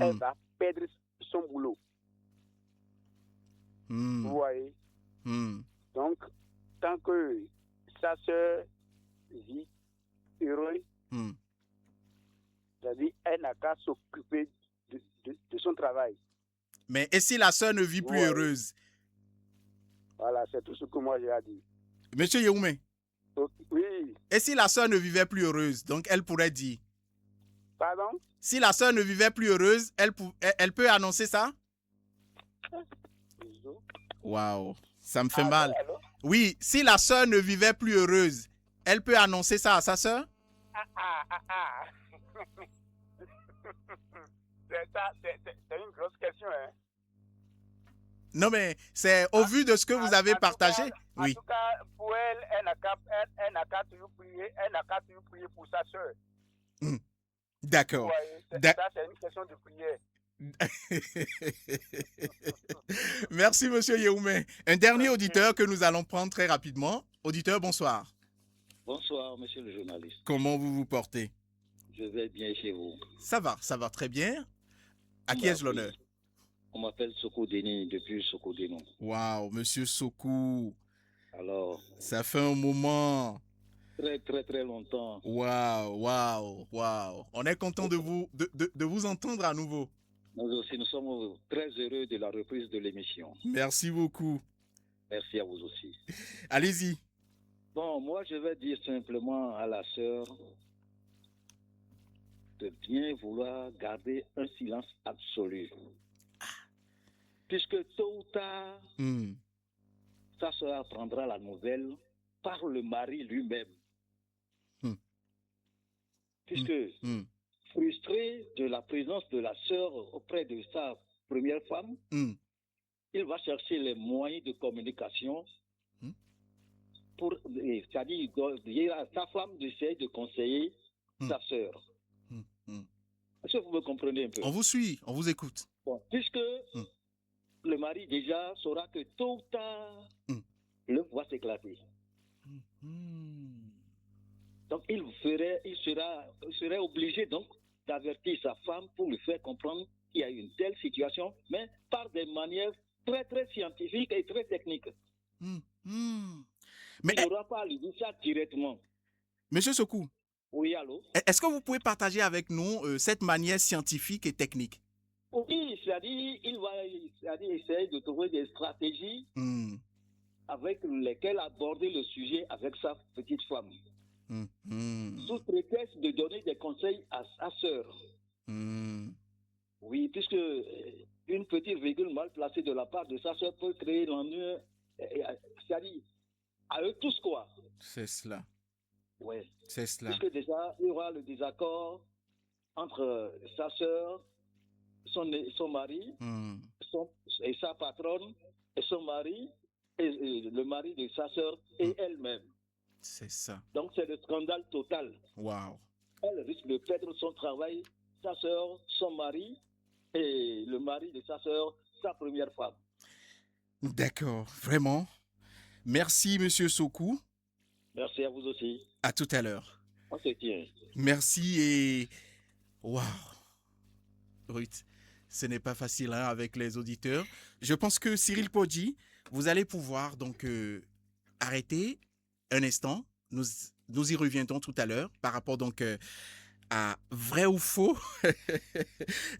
elle va perdre son boulot. Vous voyez? Donc, tant que sa soeur vit heureuse, c'est-à-dire elle n'a qu'à s'occuper de son travail. Mais et si la sœur ne vit plus heureuse? Voilà, c'est tout ce que moi j'ai à dire. Monsieur Yehoumé? Oui. Et si la sœur ne vivait plus heureuse, donc elle pourrait dire? Pardon? Si la sœur ne vivait plus heureuse, elle peut annoncer ça? Waouh, ça me fait mal. Allô? Oui, si la sœur ne vivait plus heureuse, elle peut annoncer ça à sa sœur? C'est une grosse question, hein? Non, mais c'est au vu de ce que vous avez partagé. En tout cas, pour elle, elle n'a qu'à toujours prier pour sa soeur. D'accord. Ça, c'est une question de prière. Merci, monsieur Yehoumé. Un dernier auditeur que nous allons prendre très rapidement. Auditeur, bonsoir. Bonsoir, monsieur le journaliste. Comment vous vous portez? Je vais bien chez vous. Ça va très bien. À qui ai-je l'honneur? On m'appelle Soko Denis depuis Soko Denon. Waouh, monsieur Soko. Alors? Ça fait un moment. Très, très, très longtemps. Waouh. On est content de vous entendre à nouveau. Nous aussi, nous sommes très heureux de la reprise de l'émission. Merci beaucoup. Merci à vous aussi. Allez-y. Bon, moi, je vais dire simplement à la sœur de bien vouloir garder un silence absolu. Puisque tôt ou tard, sa sœur apprendra la nouvelle par le mari lui-même. Puisque, frustré de la présence de la sœur auprès de sa première femme, il va chercher les moyens de communication c'est-à-dire dire à sa femme d'essayer de conseiller sa sœur. Est-ce que vous me comprenez un peu? On vous suit, on vous écoute. Bon, puisque le mari déjà saura que tôt ou tard, l'œuf va s'éclater. Donc il serait obligé donc d'avertir sa femme pour lui faire comprendre qu'il y a une telle situation, mais par des manières très très scientifiques et très techniques. Mais il n'aura pas à lui dire ça directement. Monsieur Sokou. Oui, allô? Est-ce que vous pouvez partager avec nous cette manière scientifique et technique? Oui, c'est-à-dire il va essayer de trouver des stratégies avec lesquelles aborder le sujet avec sa petite femme. Sous prétexte de donner des conseils à sa sœur. Oui, puisque une petite virgule mal placée de la part de sa sœur peut créer l'ennui, c'est-à-dire à eux tous quoi. C'est cela. Oui. C'est cela. Puisque déjà, il y aura le désaccord entre sa sœur, son mari, et sa patronne, et son mari, et le mari de sa sœur, et elle-même. C'est ça. Donc c'est le scandale total. Waouh. Elle risque de perdre son travail, sa sœur, son mari, et le mari de sa sœur, sa première femme. D'accord, vraiment. Merci, monsieur Sokou. Merci à vous aussi. À tout à l'heure. On se tient. Merci et... Waouh. Ruth, ce n'est pas facile avec les auditeurs. Je pense que Cyril Podji, vous allez pouvoir donc arrêter un instant. Nous y reviendrons tout à l'heure par rapport donc à vrai ou faux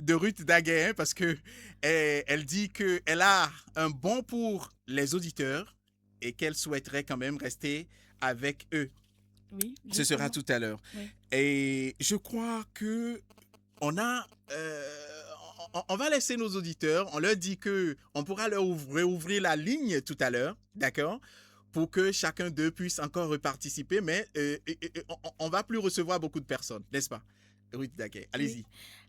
de Ruth Daguet, parce que elle dit qu'elle a un bon pour les auditeurs et qu'elle souhaiterait quand même rester avec eux. Oui, ce sera tout à l'heure. Oui. Et je crois que on va laisser nos auditeurs, on leur dit qu'on pourra leur réouvrir la ligne tout à l'heure, d'accord, pour que chacun d'eux puisse encore reparticiper, mais on ne va plus recevoir beaucoup de personnes, n'est-ce pas? Ruth Daguet, allez-y. Oui.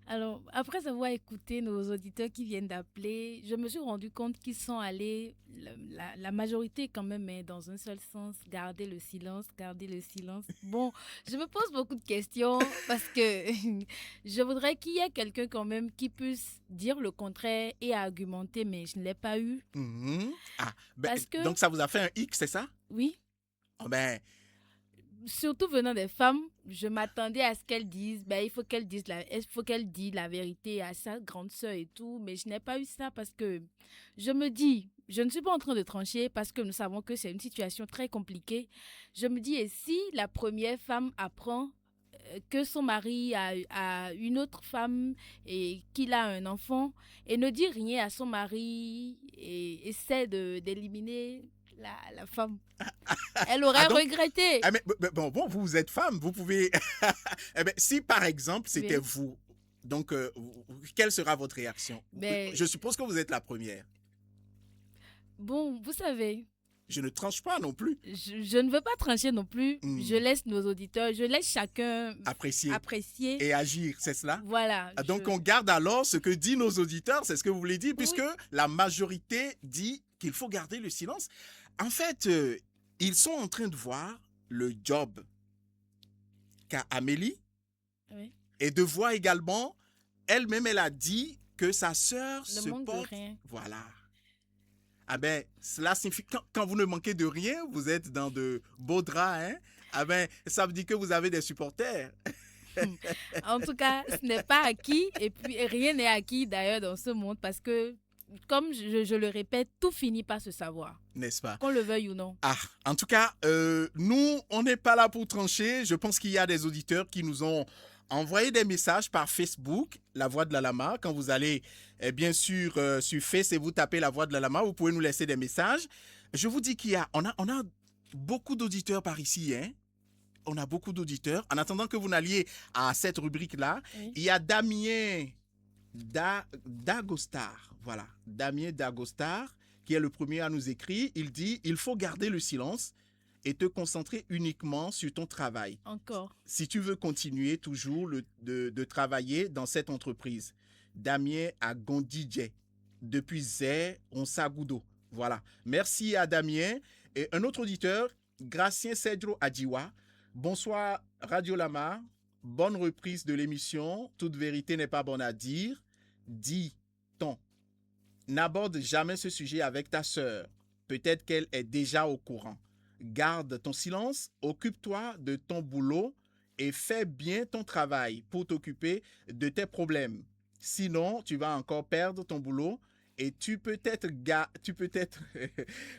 Alors, après avoir écouté nos auditeurs qui viennent d'appeler, je me suis rendu compte qu'ils sont allés, la majorité quand même, mais dans un seul sens, garder le silence. Bon, je me pose beaucoup de questions parce que je voudrais qu'il y ait quelqu'un quand même qui puisse dire le contraire et argumenter, mais je ne l'ai pas eu. Mm-hmm. Ah, parce que... Donc ça vous a fait un hic, c'est ça? Oui. Oh ben... Surtout venant des femmes, je m'attendais à ce qu'elles disent, il faut qu'elles dise la vérité à sa grande sœur et tout, mais je n'ai pas eu ça parce que je me dis, je ne suis pas en train de trancher parce que nous savons que c'est une situation très compliquée. Je me dis, et si la première femme apprend que son mari a une autre femme et qu'il a un enfant et ne dit rien à son mari et essaie d'éliminer la femme. Elle aurait regretté. Mais vous êtes femme, vous pouvez... si par exemple c'était vous, donc quelle sera votre réaction? Je suppose que vous êtes la première. Bon, vous savez... Je ne tranche pas non plus. Je ne veux pas trancher non plus. Je laisse nos auditeurs, je laisse chacun apprécier. Et agir, c'est cela? Voilà. Donc on garde alors ce que disent nos auditeurs, c'est ce que vous voulez dire, puisque la majorité dit qu'il faut garder le silence. En fait, ils sont en train de voir le job qu'a Amélie et de voir également, elle-même, elle a dit que sa sœur se porte... Voilà. Ah ben, cela signifie, quand vous ne manquez de rien, vous êtes dans de beaux draps, hein? Ah ben, ça veut dire que vous avez des supporters. En tout cas, ce n'est pas acquis, et puis rien n'est acquis d'ailleurs dans ce monde, parce que, comme je le répète, tout finit par se savoir. N'est-ce pas? Qu'on le veuille ou non. Ah, en tout cas, nous, on n'est pas là pour trancher. Je pense qu'il y a des auditeurs qui nous ont envoyé des messages par Facebook, La Voix de la Lama. Quand vous allez, bien sûr, sur Face et vous tapez La Voix de la Lama, vous pouvez nous laisser des messages. Je vous dis on a beaucoup d'auditeurs par ici, hein? On a beaucoup d'auditeurs. En attendant que vous n'alliez à cette rubrique-là, il y a Damien Dagostar. Voilà, Damien Dagostar, qui est le premier à nous écrire. Il dit, il faut garder le silence et te concentrer uniquement sur ton travail. Encore. Si tu veux continuer toujours de travailler dans cette entreprise. Damien à Gondidje, depuis Zé, Onsagoudo. Voilà. Merci à Damien. Et un autre auditeur, Gracien Cedro Adjiwa. Bonsoir Radio Lama. Bonne reprise de l'émission. Toute vérité n'est pas bonne à dire. Dit-on. N'aborde jamais ce sujet avec ta sœur. Peut-être qu'elle est déjà au courant. Garde ton silence, occupe-toi de ton boulot et fais bien ton travail pour t'occuper de tes problèmes. Sinon, tu vas encore perdre ton boulot et tu peux être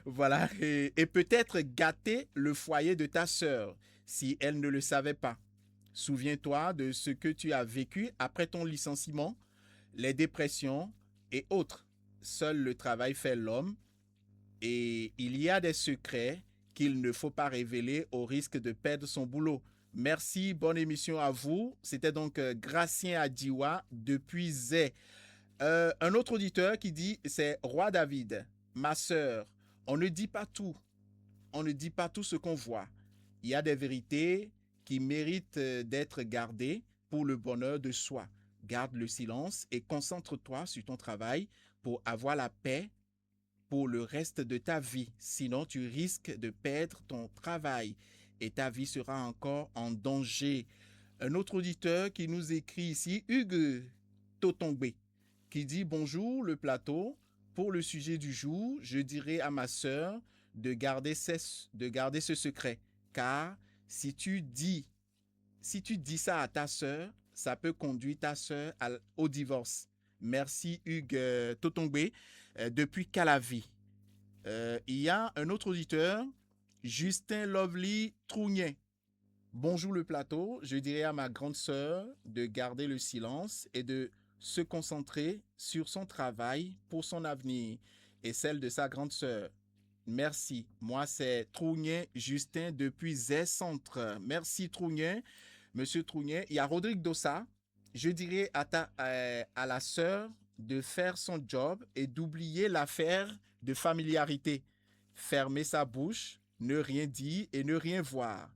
voilà, et peut-être gâter le foyer de ta sœur si elle ne le savait pas. Souviens-toi de ce que tu as vécu après ton licenciement, les dépressions et autres. Seul le travail fait l'homme et il y a des secrets qu'il ne faut pas révéler au risque de perdre son boulot. Merci, bonne émission à vous. C'était donc Gracien Adjiwa depuis Zé. Un autre auditeur qui dit, c'est Roi David, ma sœur, on ne dit pas tout. On ne dit pas tout ce qu'on voit. Il y a des vérités qui méritent d'être gardées pour le bonheur de soi. Garde le silence et concentre-toi sur ton travail pour avoir la paix pour le reste de ta vie. Sinon, tu risques de perdre ton travail et ta vie sera encore en danger. Un autre auditeur qui nous écrit ici, Hugues Totongbe, qui dit « Bonjour le plateau, pour le sujet du jour, je dirais à ma sœur de garder ce secret, car si tu dis ça à ta sœur, ça peut conduire ta sœur au divorce. » Merci Hugues Totongbe depuis Calavi. Il y a un autre auditeur, Justin Lovely Trougnet. Bonjour le plateau. Je dirais à ma grande sœur de garder le silence et de se concentrer sur son travail pour son avenir et celle de sa grande sœur. Merci. Moi, c'est Trougnin Justin depuis Z-Centre. Merci Trougnin. Monsieur Trougnin. Il y a Rodrigue Dossa. Je dirais à la sœur de faire son job et d'oublier l'affaire de familiarité. Fermer sa bouche, ne rien dire et ne rien voir.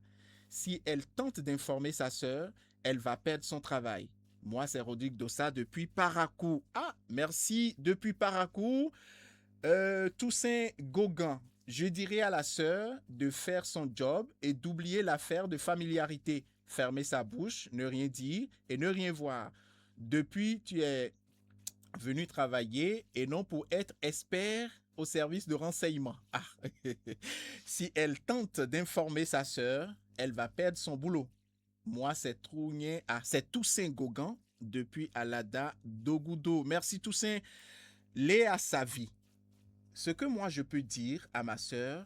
Si elle tente d'informer sa sœur, elle va perdre son travail. Moi, c'est Rodrigue Dossa depuis Parakou. Ah, merci depuis Parakou. Toussaint Gauguin. Je dirais à la sœur de faire son job et d'oublier l'affaire de familiarité. Fermer sa bouche, ne rien dire et ne rien voir. Depuis, tu es venu travailler et non pour être expert au service de renseignement. Ah. Si elle tente d'informer sa sœur, elle va perdre son boulot. Moi, c'est Toussaint Gauguin depuis Alada Dogoudo. Merci Toussaint. Léa Savi. Ce que moi je peux dire à ma sœur,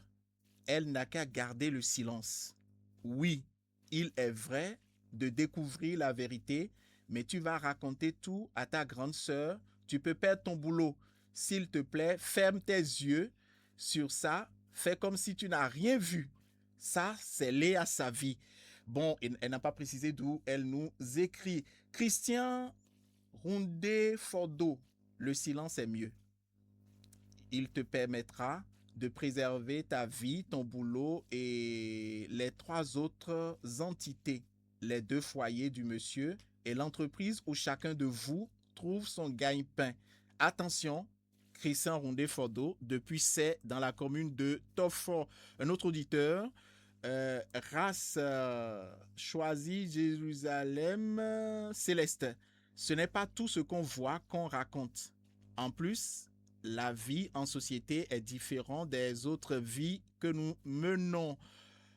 elle n'a qu'à garder le silence. Oui, il est vrai de découvrir la vérité, mais tu vas raconter tout à ta grande sœur, tu peux perdre ton boulot. S'il te plaît, ferme tes yeux sur ça, fais comme si tu n'as rien vu. Ça, c'est Léa Savi. Bon, elle n'a pas précisé d'où elle nous écrit. Christian Rondé-Fordo, le silence est mieux. Il te permettra de préserver ta vie, ton boulot et les 3 autres entités, les 2 foyers du monsieur et l'entreprise où chacun de vous trouve son gagne-pain. Attention, Christian Rondé-Fordo, depuis c'est dans la commune de Tofort. Un autre auditeur, race choisie Jérusalem Céleste. Ce n'est pas tout ce qu'on voit qu'on raconte. En plus, la vie en société est différente des autres vies que nous menons.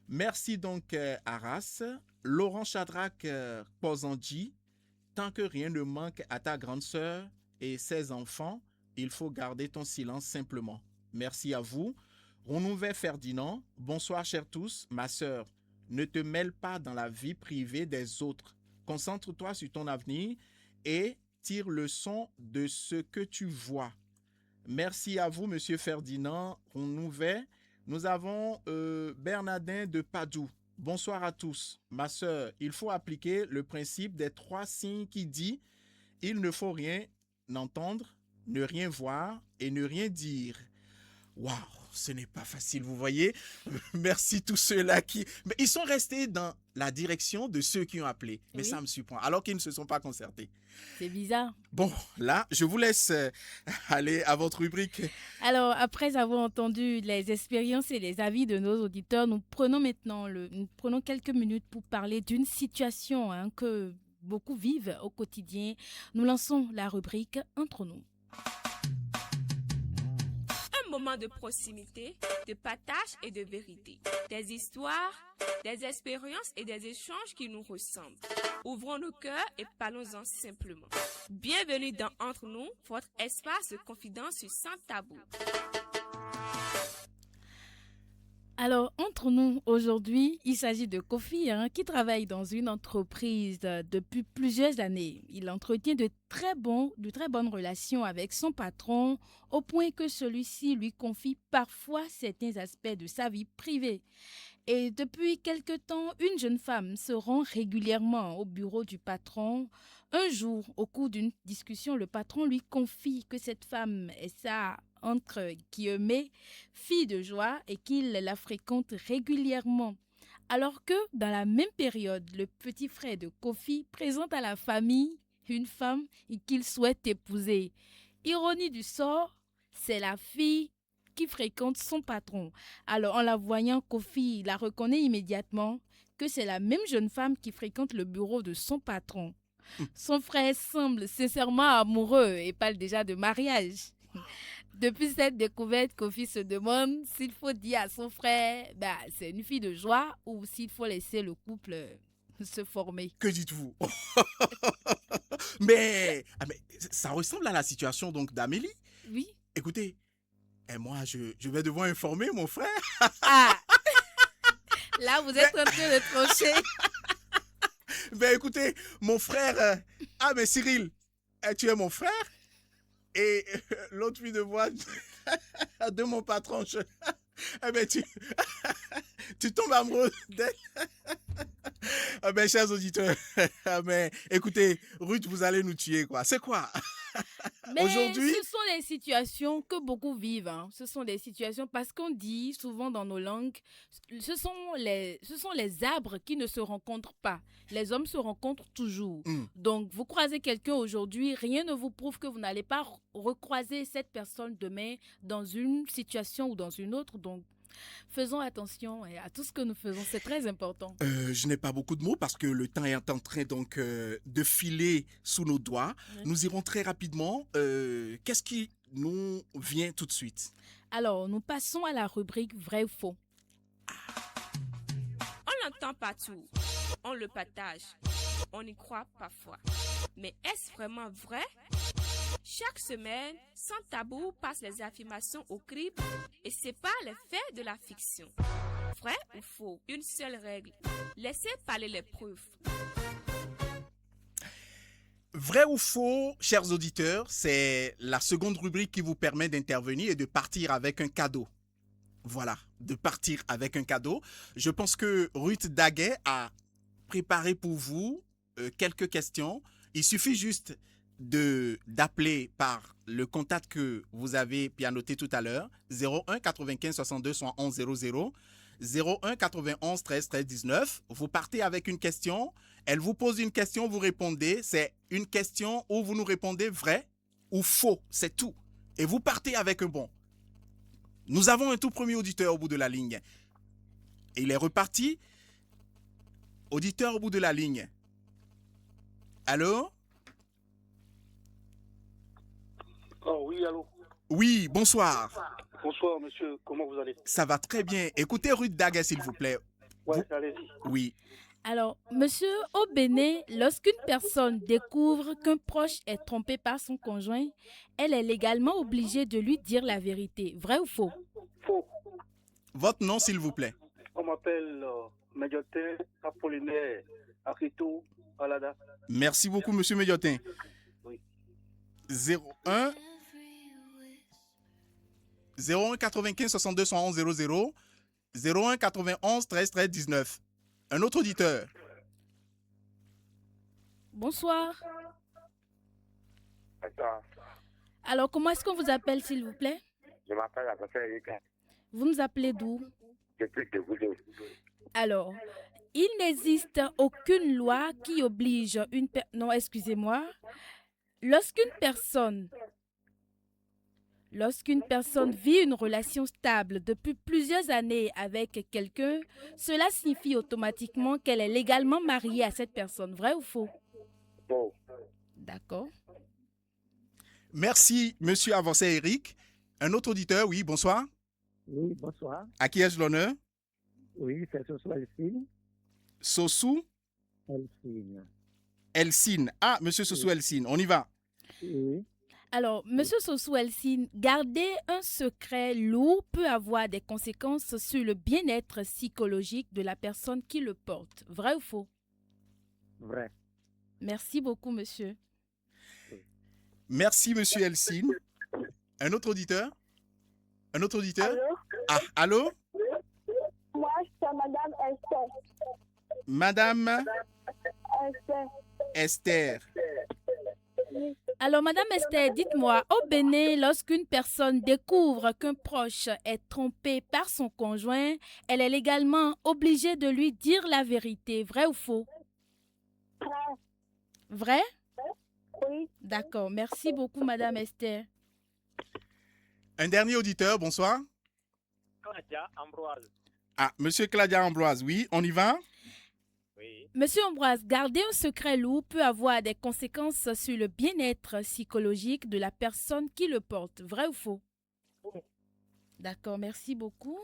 Merci donc Arras. Laurent Shadrach Pozandji, tant que rien ne manque à ta grande sœur et ses enfants, il faut garder ton silence simplement. Merci à vous. Renouvel Ferdinand, bonsoir chers tous. Ma sœur, ne te mêle pas dans la vie privée des autres. Concentre-toi sur ton avenir et tire leçon de ce que tu vois. Merci à vous, Monsieur Ferdinand Renouvel. Nous avons Bernardin de Padoue. Bonsoir à tous. Ma sœur, il faut appliquer le principe des 3 signes qui dit « Il ne faut rien entendre, ne rien voir et ne rien dire ». Waouh, ce n'est pas facile, vous voyez. Merci tous ceux-là qui... Mais ils sont restés dans la direction de ceux qui ont appelé. Mais oui, ça me surprend, alors qu'ils ne se sont pas concertés. C'est bizarre. Bon, là, je vous laisse aller à votre rubrique. Alors, après avoir entendu les expériences et les avis de nos auditeurs, nous prenons quelques minutes pour parler d'une situation que beaucoup vivent au quotidien. Nous lançons la rubrique Entre nous. Moment de proximité, de partage et de vérité. Des histoires, des expériences et des échanges qui nous ressemblent. Ouvrons nos cœurs et parlons-en simplement. Bienvenue dans Entre nous, votre espace de confidence sans tabou. Alors, entre nous, aujourd'hui, il s'agit de Kofi qui travaille dans une entreprise depuis plusieurs années. Il entretient de très bonnes relations avec son patron, au point que celui-ci lui confie parfois certains aspects de sa vie privée. Et depuis quelque temps, une jeune femme se rend régulièrement au bureau du patron. Un jour, au cours d'une discussion, le patron lui confie que cette femme est sa entre guillemets, fille de joie et qu'il la fréquente régulièrement. Alors que dans la même période, le petit frère de Kofi présente à la famille une femme qu'il souhaite épouser. Ironie du sort, c'est la fille qui fréquente son patron. Alors en la voyant, Kofi la reconnaît immédiatement que c'est la même jeune femme qui fréquente le bureau de son patron. Son frère semble sincèrement amoureux et parle déjà de mariage. Depuis cette découverte, Kofi se demande s'il faut dire à son frère c'est une fille de joie ou s'il faut laisser le couple se former. Que dites-vous? mais ça ressemble à la situation donc d'Amélie. Oui. Écoutez, et moi je vais devoir informer mon frère. Ah. Là, vous êtes en train de trancher. Ben écoutez, mon frère... Ah, mais Cyril, tu es mon frère? Et l'autre fille de voix de mon patron, eh ben tu tombes amoureux d'elle. Ah ben, chers auditeurs, mais écoutez, Ruth, vous allez nous tuer, quoi. C'est quoi? Mais aujourd'hui, ce sont les situations que beaucoup vivent. Hein. Ce sont des situations parce qu'on dit souvent dans nos langues, ce sont les arbres qui ne se rencontrent pas. Les hommes se rencontrent toujours. Donc, vous croisez quelqu'un aujourd'hui, rien ne vous prouve que vous n'allez pas recroiser cette personne demain dans une situation ou dans une autre. Donc, faisons attention à tout ce que nous faisons, c'est très important. Je n'ai pas beaucoup de mots parce que le temps est en train donc de filer sous nos doigts. Oui. Nous irons très rapidement. Qu'est-ce qui nous vient tout de suite? Alors, nous passons à la rubrique vrai ou faux. On l'entend partout, on le partage, on y croit parfois. Mais est-ce vraiment vrai? Chaque semaine, Sans Tabou passe les affirmations au crible et sépare les faits de la fiction. Vrai ou faux? Une seule règle. Laissez parler les preuves. Vrai ou faux, chers auditeurs, c'est la seconde rubrique qui vous permet d'intervenir et de partir avec un cadeau. Voilà, de partir avec un cadeau. Je pense que Ruth Daguet a préparé pour vous quelques questions. Il suffit juste d'appeler par le contact que vous avez pianoté tout à l'heure, 01 95 62 71 00, 01 91 13 13 19. Vous partez avec une question, elle vous pose une question, vous répondez, c'est une question où vous nous répondez vrai ou faux, c'est tout. Et vous partez avec un bon. Nous avons un tout premier auditeur au bout de la ligne. Et il est reparti. Auditeur au bout de la ligne. Allô? Oh oui, allô? Oui, bonsoir. Bonsoir, monsieur. Comment vous allez? Ça va très bien. Écoutez Ruth Daguet, s'il vous plaît. Ouais, allez-y. Oui. Alors, monsieur, au Bénin, lorsqu'une personne découvre qu'un proche est trompé par son conjoint, elle est légalement obligée de lui dire la vérité. Vrai ou faux? Faux. Votre nom, s'il vous plaît? On m'appelle Médiotin Apollinaire Akito Alada. Merci beaucoup, monsieur Médiotin. Oui. 01 95 62 71 00, 01 91 13 13 19. Un autre auditeur. Bonsoir. Bonsoir. Alors, comment est-ce qu'on vous appelle, s'il vous plaît? Je m'appelle la professeure Erika. Vous nous appelez d'où? Depuis de Goudou. Alors, il n'existe aucune loi qui oblige une personne... Non, excusez-moi. Lorsqu'une personne vit une relation stable depuis plusieurs années avec quelqu'un, cela signifie automatiquement qu'elle est légalement mariée à cette personne. Vrai ou faux? Faux. D'accord. Merci, monsieur Avancé Eric. Un autre auditeur, oui, bonsoir. Oui, bonsoir. À qui ai-je l'honneur? Oui, c'est Sossou Elsine. Sossou? Elsine. Elsine. Ah, monsieur Sossou oui. Elsine, on y va. Oui. Alors, monsieur Sossou Elsine, garder un secret lourd peut avoir des conséquences sur le bien-être psychologique de la personne qui le porte. Vrai ou faux? Vrai. Merci beaucoup, monsieur. Merci, monsieur Elsine. Un autre auditeur? Un autre auditeur? Allô? Ah, allô? Moi, c'est Madame Esther. Madame Esther. Alors, Madame Esther, dites-moi, au Bénin, lorsqu'une personne découvre qu'un proche est trompé par son conjoint, elle est légalement obligée de lui dire la vérité. Vrai ou faux? Vrai? Oui. D'accord. Merci beaucoup, Madame Esther. Un dernier auditeur, bonsoir. Claudia Ambroise. Ah, monsieur Claudia Ambroise, oui, on y va? Oui. Monsieur Ambroise, garder un secret lourd peut avoir des conséquences sur le bien-être psychologique de la personne qui le porte. Vrai ou faux? Oui. D'accord, merci beaucoup.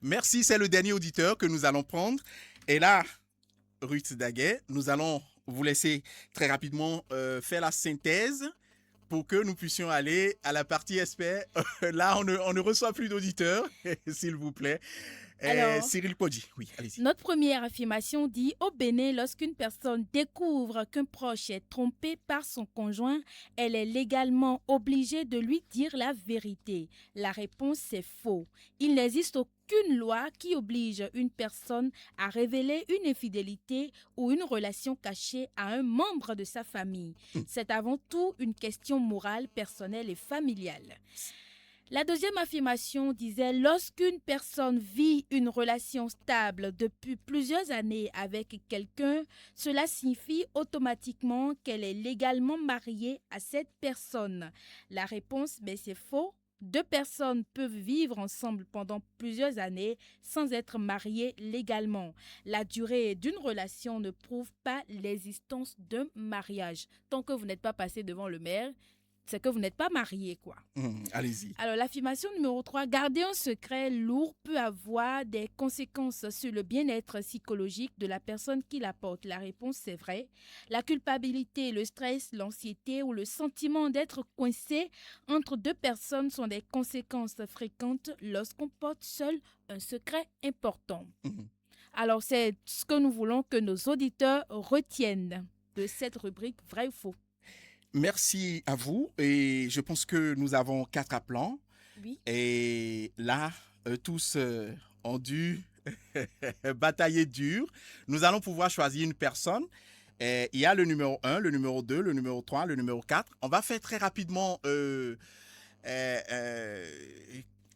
Merci, c'est le dernier auditeur que nous allons prendre. Et là, Ruth Daguet, nous allons vous laisser très rapidement faire la synthèse pour que nous puissions aller à la partie expert. Là, on ne reçoit plus d'auditeurs, s'il vous plaît. Alors, Cyril Podi, oui, allez-y. Notre première affirmation dit: au Bénin, lorsqu'une personne découvre qu'un proche est trompé par son conjoint, elle est légalement obligée de lui dire la vérité. La réponse est faux. Il n'existe aucune loi qui oblige une personne à révéler une infidélité ou une relation cachée à un membre de sa famille. C'est avant tout une question morale, personnelle et familiale. La deuxième affirmation disait: lorsqu'une personne vit une relation stable depuis plusieurs années avec quelqu'un, cela signifie automatiquement qu'elle est légalement mariée à cette personne. La réponse, mais c'est faux. Deux personnes peuvent vivre ensemble pendant plusieurs années sans être mariées légalement. La durée d'une relation ne prouve pas l'existence d'un mariage. Tant que vous n'êtes pas passé devant le maire, c'est que vous n'êtes pas marié, quoi. Allez-y. Alors, l'affirmation numéro 3, garder un secret lourd peut avoir des conséquences sur le bien-être psychologique de la personne qui la porte. La réponse, c'est vrai. La culpabilité, le stress, l'anxiété ou le sentiment d'être coincé entre deux personnes sont des conséquences fréquentes lorsqu'on porte seul un secret important. Alors, c'est ce que nous voulons que nos auditeurs retiennent de cette rubrique vrai ou faux. Merci à vous et je pense que nous avons 4 appelants. Oui. Et là, tous ont dû batailler dur. Nous allons pouvoir choisir une personne. Il y a le numéro 1, le numéro 2, le numéro 3, le numéro 4. On va faire très rapidement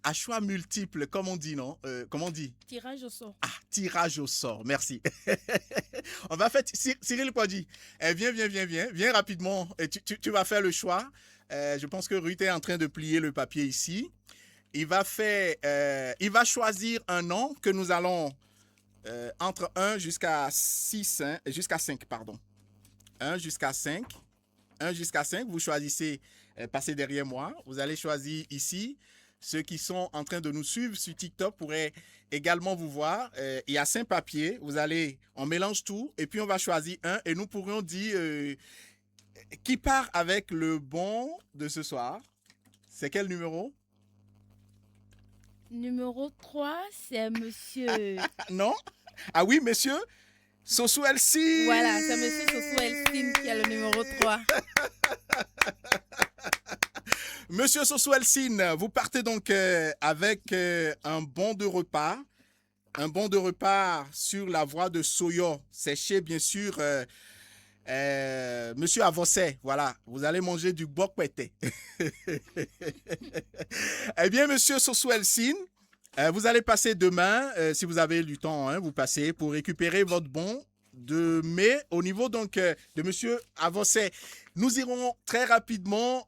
à choix multiples, comme on dit, non? Comment on dit? Tirage au sort. Ah, tirage au sort, merci. On va faire... Cyril Podi, viens rapidement. Et tu vas faire le choix. Je pense que Ruth est en train de plier le papier ici. Il va choisir un nom que nous allons entre 1 jusqu'à 6, jusqu'à 5, pardon. 1 jusqu'à 5. 1 jusqu'à 5, vous choisissez, passez derrière moi. Vous allez choisir ici. Ceux qui sont en train de nous suivre sur TikTok pourraient également vous voir. Il y a 5 papiers. On mélange tout et puis on va choisir un et nous pourrions dire qui part avec le bon de ce soir. C'est quel numéro? Numéro 3, c'est monsieur... Non? Ah oui, monsieur Sossou Elsine. Voilà, c'est monsieur Sossou Elsine qui a le numéro 3. Monsieur Sossou Elsine, vous partez donc avec un bon de repas. Un bon de repas sur la voie de Soyo. C'est chez, bien sûr, monsieur Avossé. Voilà, vous allez manger du bokwete. Eh bien, monsieur Sossou Elsine, vous allez passer demain, si vous avez du temps, hein, vous passez pour récupérer votre bon de mai au niveau donc de monsieur Avossé. Nous irons très rapidement.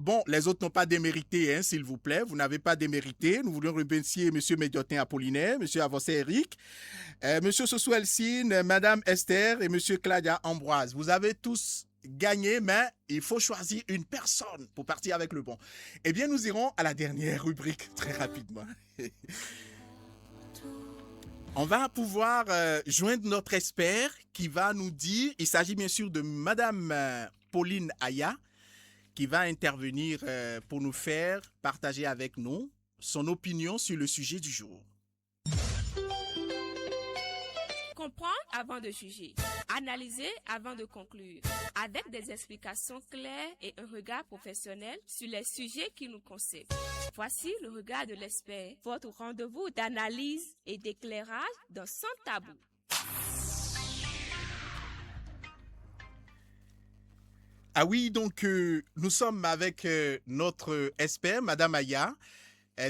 Bon, les autres n'ont pas démérité, hein, s'il vous plaît. Vous n'avez pas démérité. Nous voulons remercier monsieur Médiotin Apollinaire, monsieur Avossé Eric, monsieur Sossou Elsine, madame Esther et monsieur Claudia Ambroise. Vous avez tous gagné, mais il faut choisir une personne pour partir avec le bon. Eh bien, nous irons à la dernière rubrique très rapidement. On va pouvoir joindre notre expert qui va nous dire, il s'agit bien sûr de madame Pauline Aya, qui va intervenir pour nous faire partager avec nous son opinion sur le sujet du jour. Comprendre avant de juger. Analyser avant de conclure. Avec des explications claires et un regard professionnel sur les sujets qui nous concernent. Voici le regard de l'expert, votre rendez-vous d'analyse et d'éclairage dans Sans Tabou. Ah oui, donc nous sommes avec notre expert, madame Aya.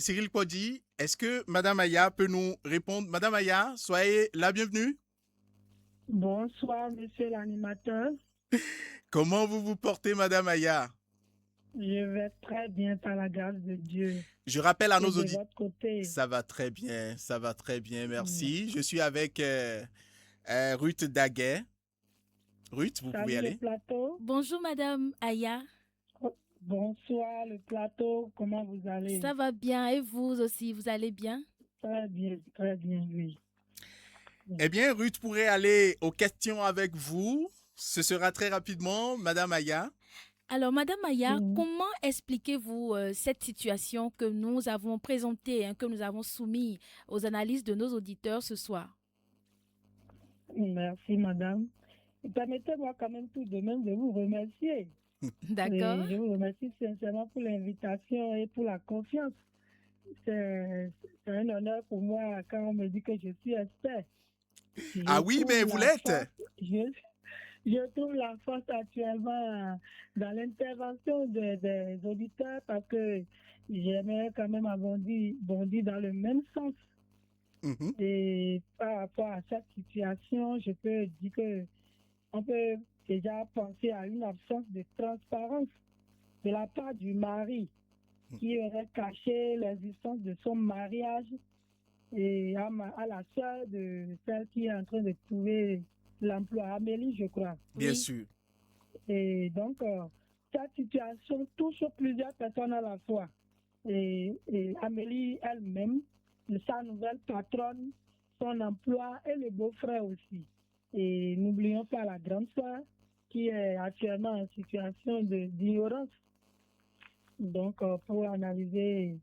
Cyril Podi, est-ce que madame Aya peut nous répondre? Madame Aya, soyez la bienvenue. Bonsoir, monsieur l'animateur. Comment vous vous portez, madame Aya? Je vais très bien par la grâce de Dieu. Je rappelle à nos Et de auditeurs. votre côté. Ça va très bien, merci. Je suis avec Ruth Daguet. Ruth, vous pouvez aller. Le plateau. Bonjour, madame Aya. Bonsoir, le plateau. Comment vous allez? Ça va bien. Et vous aussi, vous allez bien? Très bien, oui. Eh bien, Ruth pourrait aller aux questions avec vous. Ce sera très rapidement, madame Aya. Alors, Madame Maya, comment expliquez-vous cette situation que nous avons présentée, que nous avons soumise aux analyses de nos auditeurs ce soir? Merci, madame. Permettez-moi quand même tout de même de vous remercier. D'accord. Je vous remercie sincèrement pour l'invitation et pour la confiance. C'est un honneur pour moi quand on me dit que je suis expert. Ah oui, mais vous l'êtes. Je trouve la force actuellement dans l'intervention des auditeurs parce que j'aimerais quand même bondir dans le même sens. Et par rapport à cette situation, je peux dire que on peut déjà penser à une absence de transparence de la part du mari qui aurait caché l'existence de son mariage et à la sœur de celle qui est en train de trouver l'emploi, Amélie, je crois. Bien sûr. Et donc, cette situation touche plusieurs personnes à la fois. Et Amélie elle-même, sa nouvelle patronne, son emploi et le beau-frère aussi. Et n'oublions pas la grande sœur qui est actuellement en situation d'ignorance. Donc, pour analyser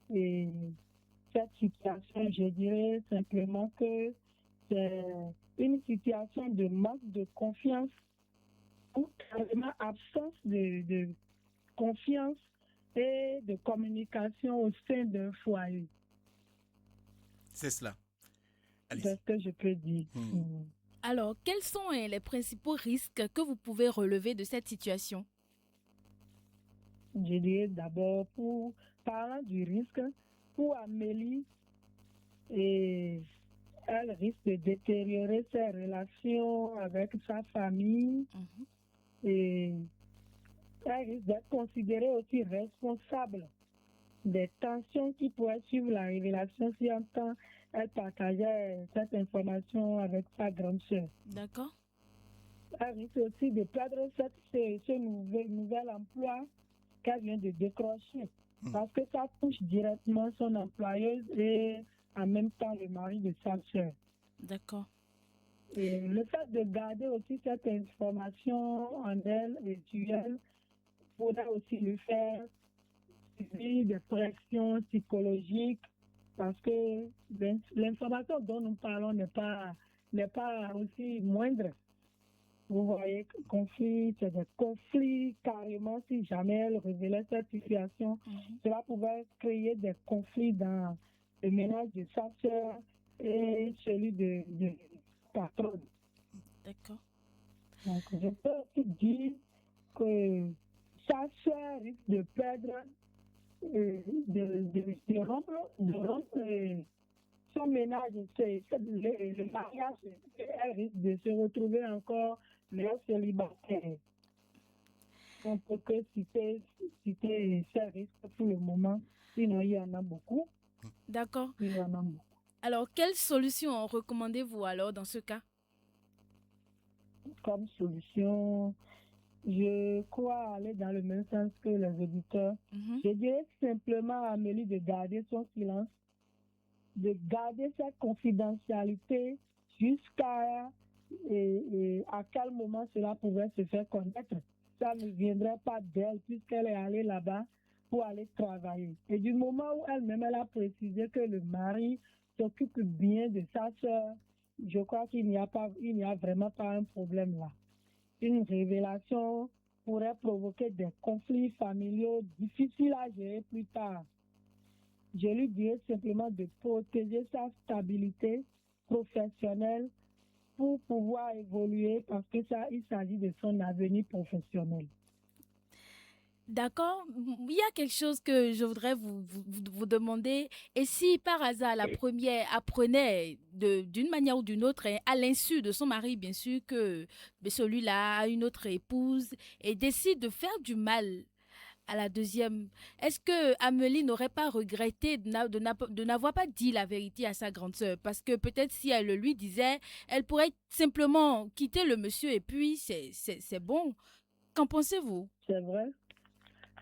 cette situation, je dirais simplement que c'est une situation de manque de confiance ou carrément absence de confiance et de communication au sein d'un foyer. C'est cela. C'est ce que je peux dire. Alors, quels sont les principaux risques que vous pouvez relever de cette situation? Je dirais d'abord, parlant du risque, pour Amélie, elle risque de détériorer ses relations avec sa famille et elle risque d'être considérée aussi responsable des tensions qui pourraient suivre la révélation si en temps elle partageait cette information avec sa grande sœur. D'accord. Elle risque aussi de perdre ce nouvel emploi qu'elle vient de décrocher parce que ça touche directement son employeuse et en même temps le mari de sa sœur. D'accord. Et le fait de garder aussi cette information en elle et sur elle pourrait aussi lui faire subir des pressions psychologiques parce que l'information dont nous parlons n'est pas aussi moindre. Vous voyez, c'est des conflits carrément. Si jamais elle révélait cette situation, cela pouvait créer des conflits dans le ménage de sa sœur et celui de patronne. D'accord. Donc, je peux aussi dire que sa sœur risque de perdre, de rompre son ménage, le mariage, elle risque de se retrouver encore mère célibataire. On peut que citer ces risques pour le moment, sinon il y en a beaucoup. D'accord. Il y en a beaucoup. Alors, quelle solution recommandez-vous alors dans ce cas? Comme solution, je crois aller dans le même sens que les auditeurs. Je dirais simplement à Amélie de garder son silence, de garder sa confidentialité jusqu'à à quel moment cela pouvait se faire connaître. Ça ne viendrait pas d'elle puisqu'elle est allée là-bas pour aller travailler. Et du moment où elle-même elle a précisé que le mari s'occupe bien de sa sœur, je crois qu'il n'y a vraiment pas un problème là. Une révélation pourrait provoquer des conflits familiaux difficiles à gérer plus tard. Je lui dirais simplement de protéger sa stabilité professionnelle pour pouvoir évoluer parce que il s'agit de son avenir professionnel. D'accord. Il y a quelque chose que je voudrais vous demander. Et si par hasard la première apprenait d'une manière ou d'une autre, à l'insu de son mari, bien sûr, que celui-là a une autre épouse et décide de faire du mal à la deuxième, est-ce que Amélie n'aurait pas regretté de n'avoir pas dit la vérité à sa grande sœur? Parce que peut-être si elle le lui disait, elle pourrait simplement quitter le monsieur et puis c'est bon. Qu'en pensez-vous? C'est vrai.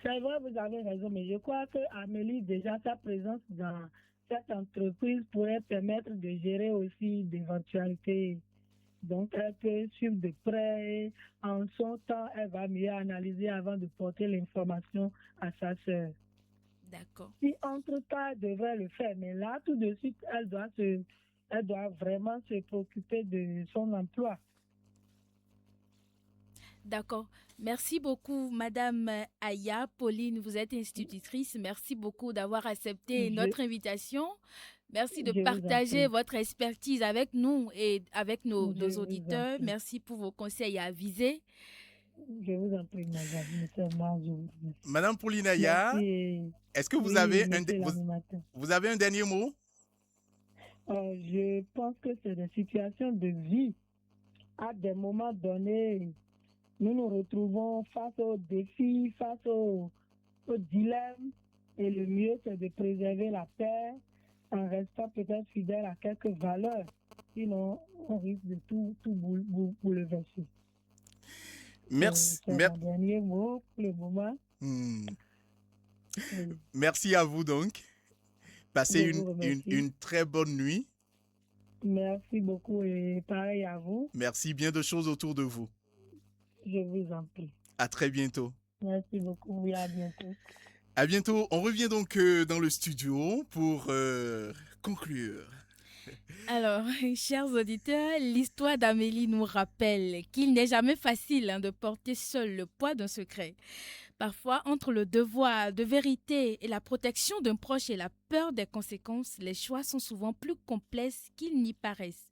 C'est vrai, vous avez raison, mais je crois que Amélie, déjà sa présence dans cette entreprise pourrait permettre de gérer aussi d'éventualités Donc, elle peut suivre de près. En son temps, elle va mieux analyser avant de porter l'information à sa sœur. D'accord. Si entre-temps, elle devrait le faire, mais là, tout de suite, elle doit vraiment se préoccuper de son emploi. D'accord. Merci beaucoup, Madame Aya. Pauline, vous êtes institutrice. Merci beaucoup d'avoir accepté notre invitation. Merci de partager votre expertise avec nous et avec nos auditeurs. Merci pour vos conseils avisés. Je vous en prie, madame. Madame Pauline Aya, est-ce que vous avez un dernier mot? Je pense que c'est des situations de vie. À des moments donnés, nous nous retrouvons face aux défis, face aux dilemmes. Et le mieux, c'est de préserver la paix en restant peut-être fidèle à quelques valeurs. Sinon, on risque de tout bouleverser. Merci. C'est mon dernier mot pour le moment. Oui. Merci à vous donc. Passez une très bonne nuit. Merci beaucoup et pareil à vous. Merci, bien de choses autour de vous. Je vous en prie. À très bientôt. Merci beaucoup et à bientôt. À bientôt. On revient donc dans le studio pour conclure. Alors, chers auditeurs, l'histoire d'Amélie nous rappelle qu'il n'est jamais facile de porter seul le poids d'un secret. Parfois, entre le devoir de vérité et la protection d'un proche et la peur des conséquences, les choix sont souvent plus complexes qu'ils n'y paraissent.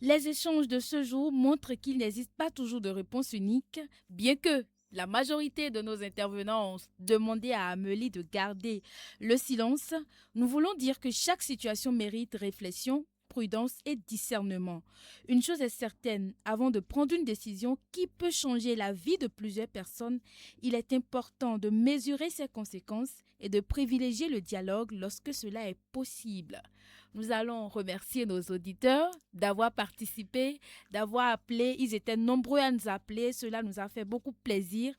Les échanges de ce jour montrent qu'il n'existe pas toujours de réponse unique, bien que la majorité de nos intervenants ont demandé à Amélie de garder le silence. Nous voulons dire que chaque situation mérite réflexion, prudence et discernement. Une chose est certaine, avant de prendre une décision qui peut changer la vie de plusieurs personnes, il est important de mesurer ses conséquences et de privilégier le dialogue lorsque cela est possible. Nous allons remercier nos auditeurs d'avoir participé, d'avoir appelé. Ils étaient nombreux à nous appeler. Cela nous a fait beaucoup plaisir.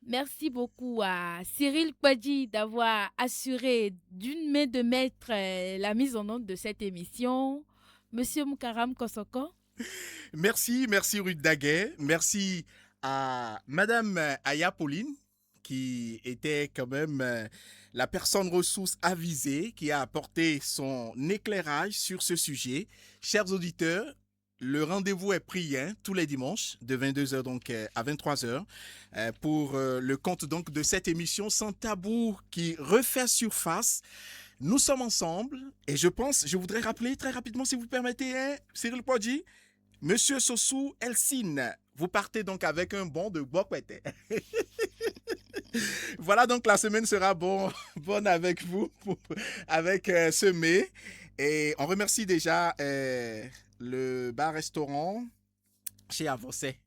Merci beaucoup à Cyril Kwadji d'avoir assuré d'une main de maître la mise en onde de cette émission. Monsieur Mukaram Kosoko. Merci Ruth Daguet. Merci à Madame Aya Pauline, qui était quand même la personne ressource avisée, qui a apporté son éclairage sur ce sujet. Chers auditeurs, le rendez-vous est pris tous les dimanches de 22h donc à 23h pour le compte donc de cette émission Sans Tabou qui refait surface. Nous sommes ensemble et je voudrais rappeler très rapidement, si vous permettez, Cyril Kwadji, Monsieur Sossou Elsine, vous partez donc avec un bon de Bokwete. Voilà, donc la semaine sera bonne avec vous, avec ce mai. Et on remercie déjà le bar-restaurant chez Avossé,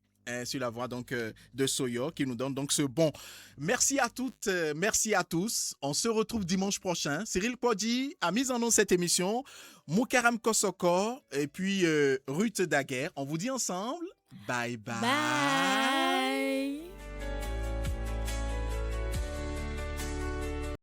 sur la voie donc, de Soyo, qui nous donne donc ce bon. Merci à toutes, merci à tous. On se retrouve dimanche prochain. Cyril Kwadji a mis en onde cette émission. Mukaram Kosoko et puis Ruth Daguerre. On vous dit ensemble, bye bye. Bye.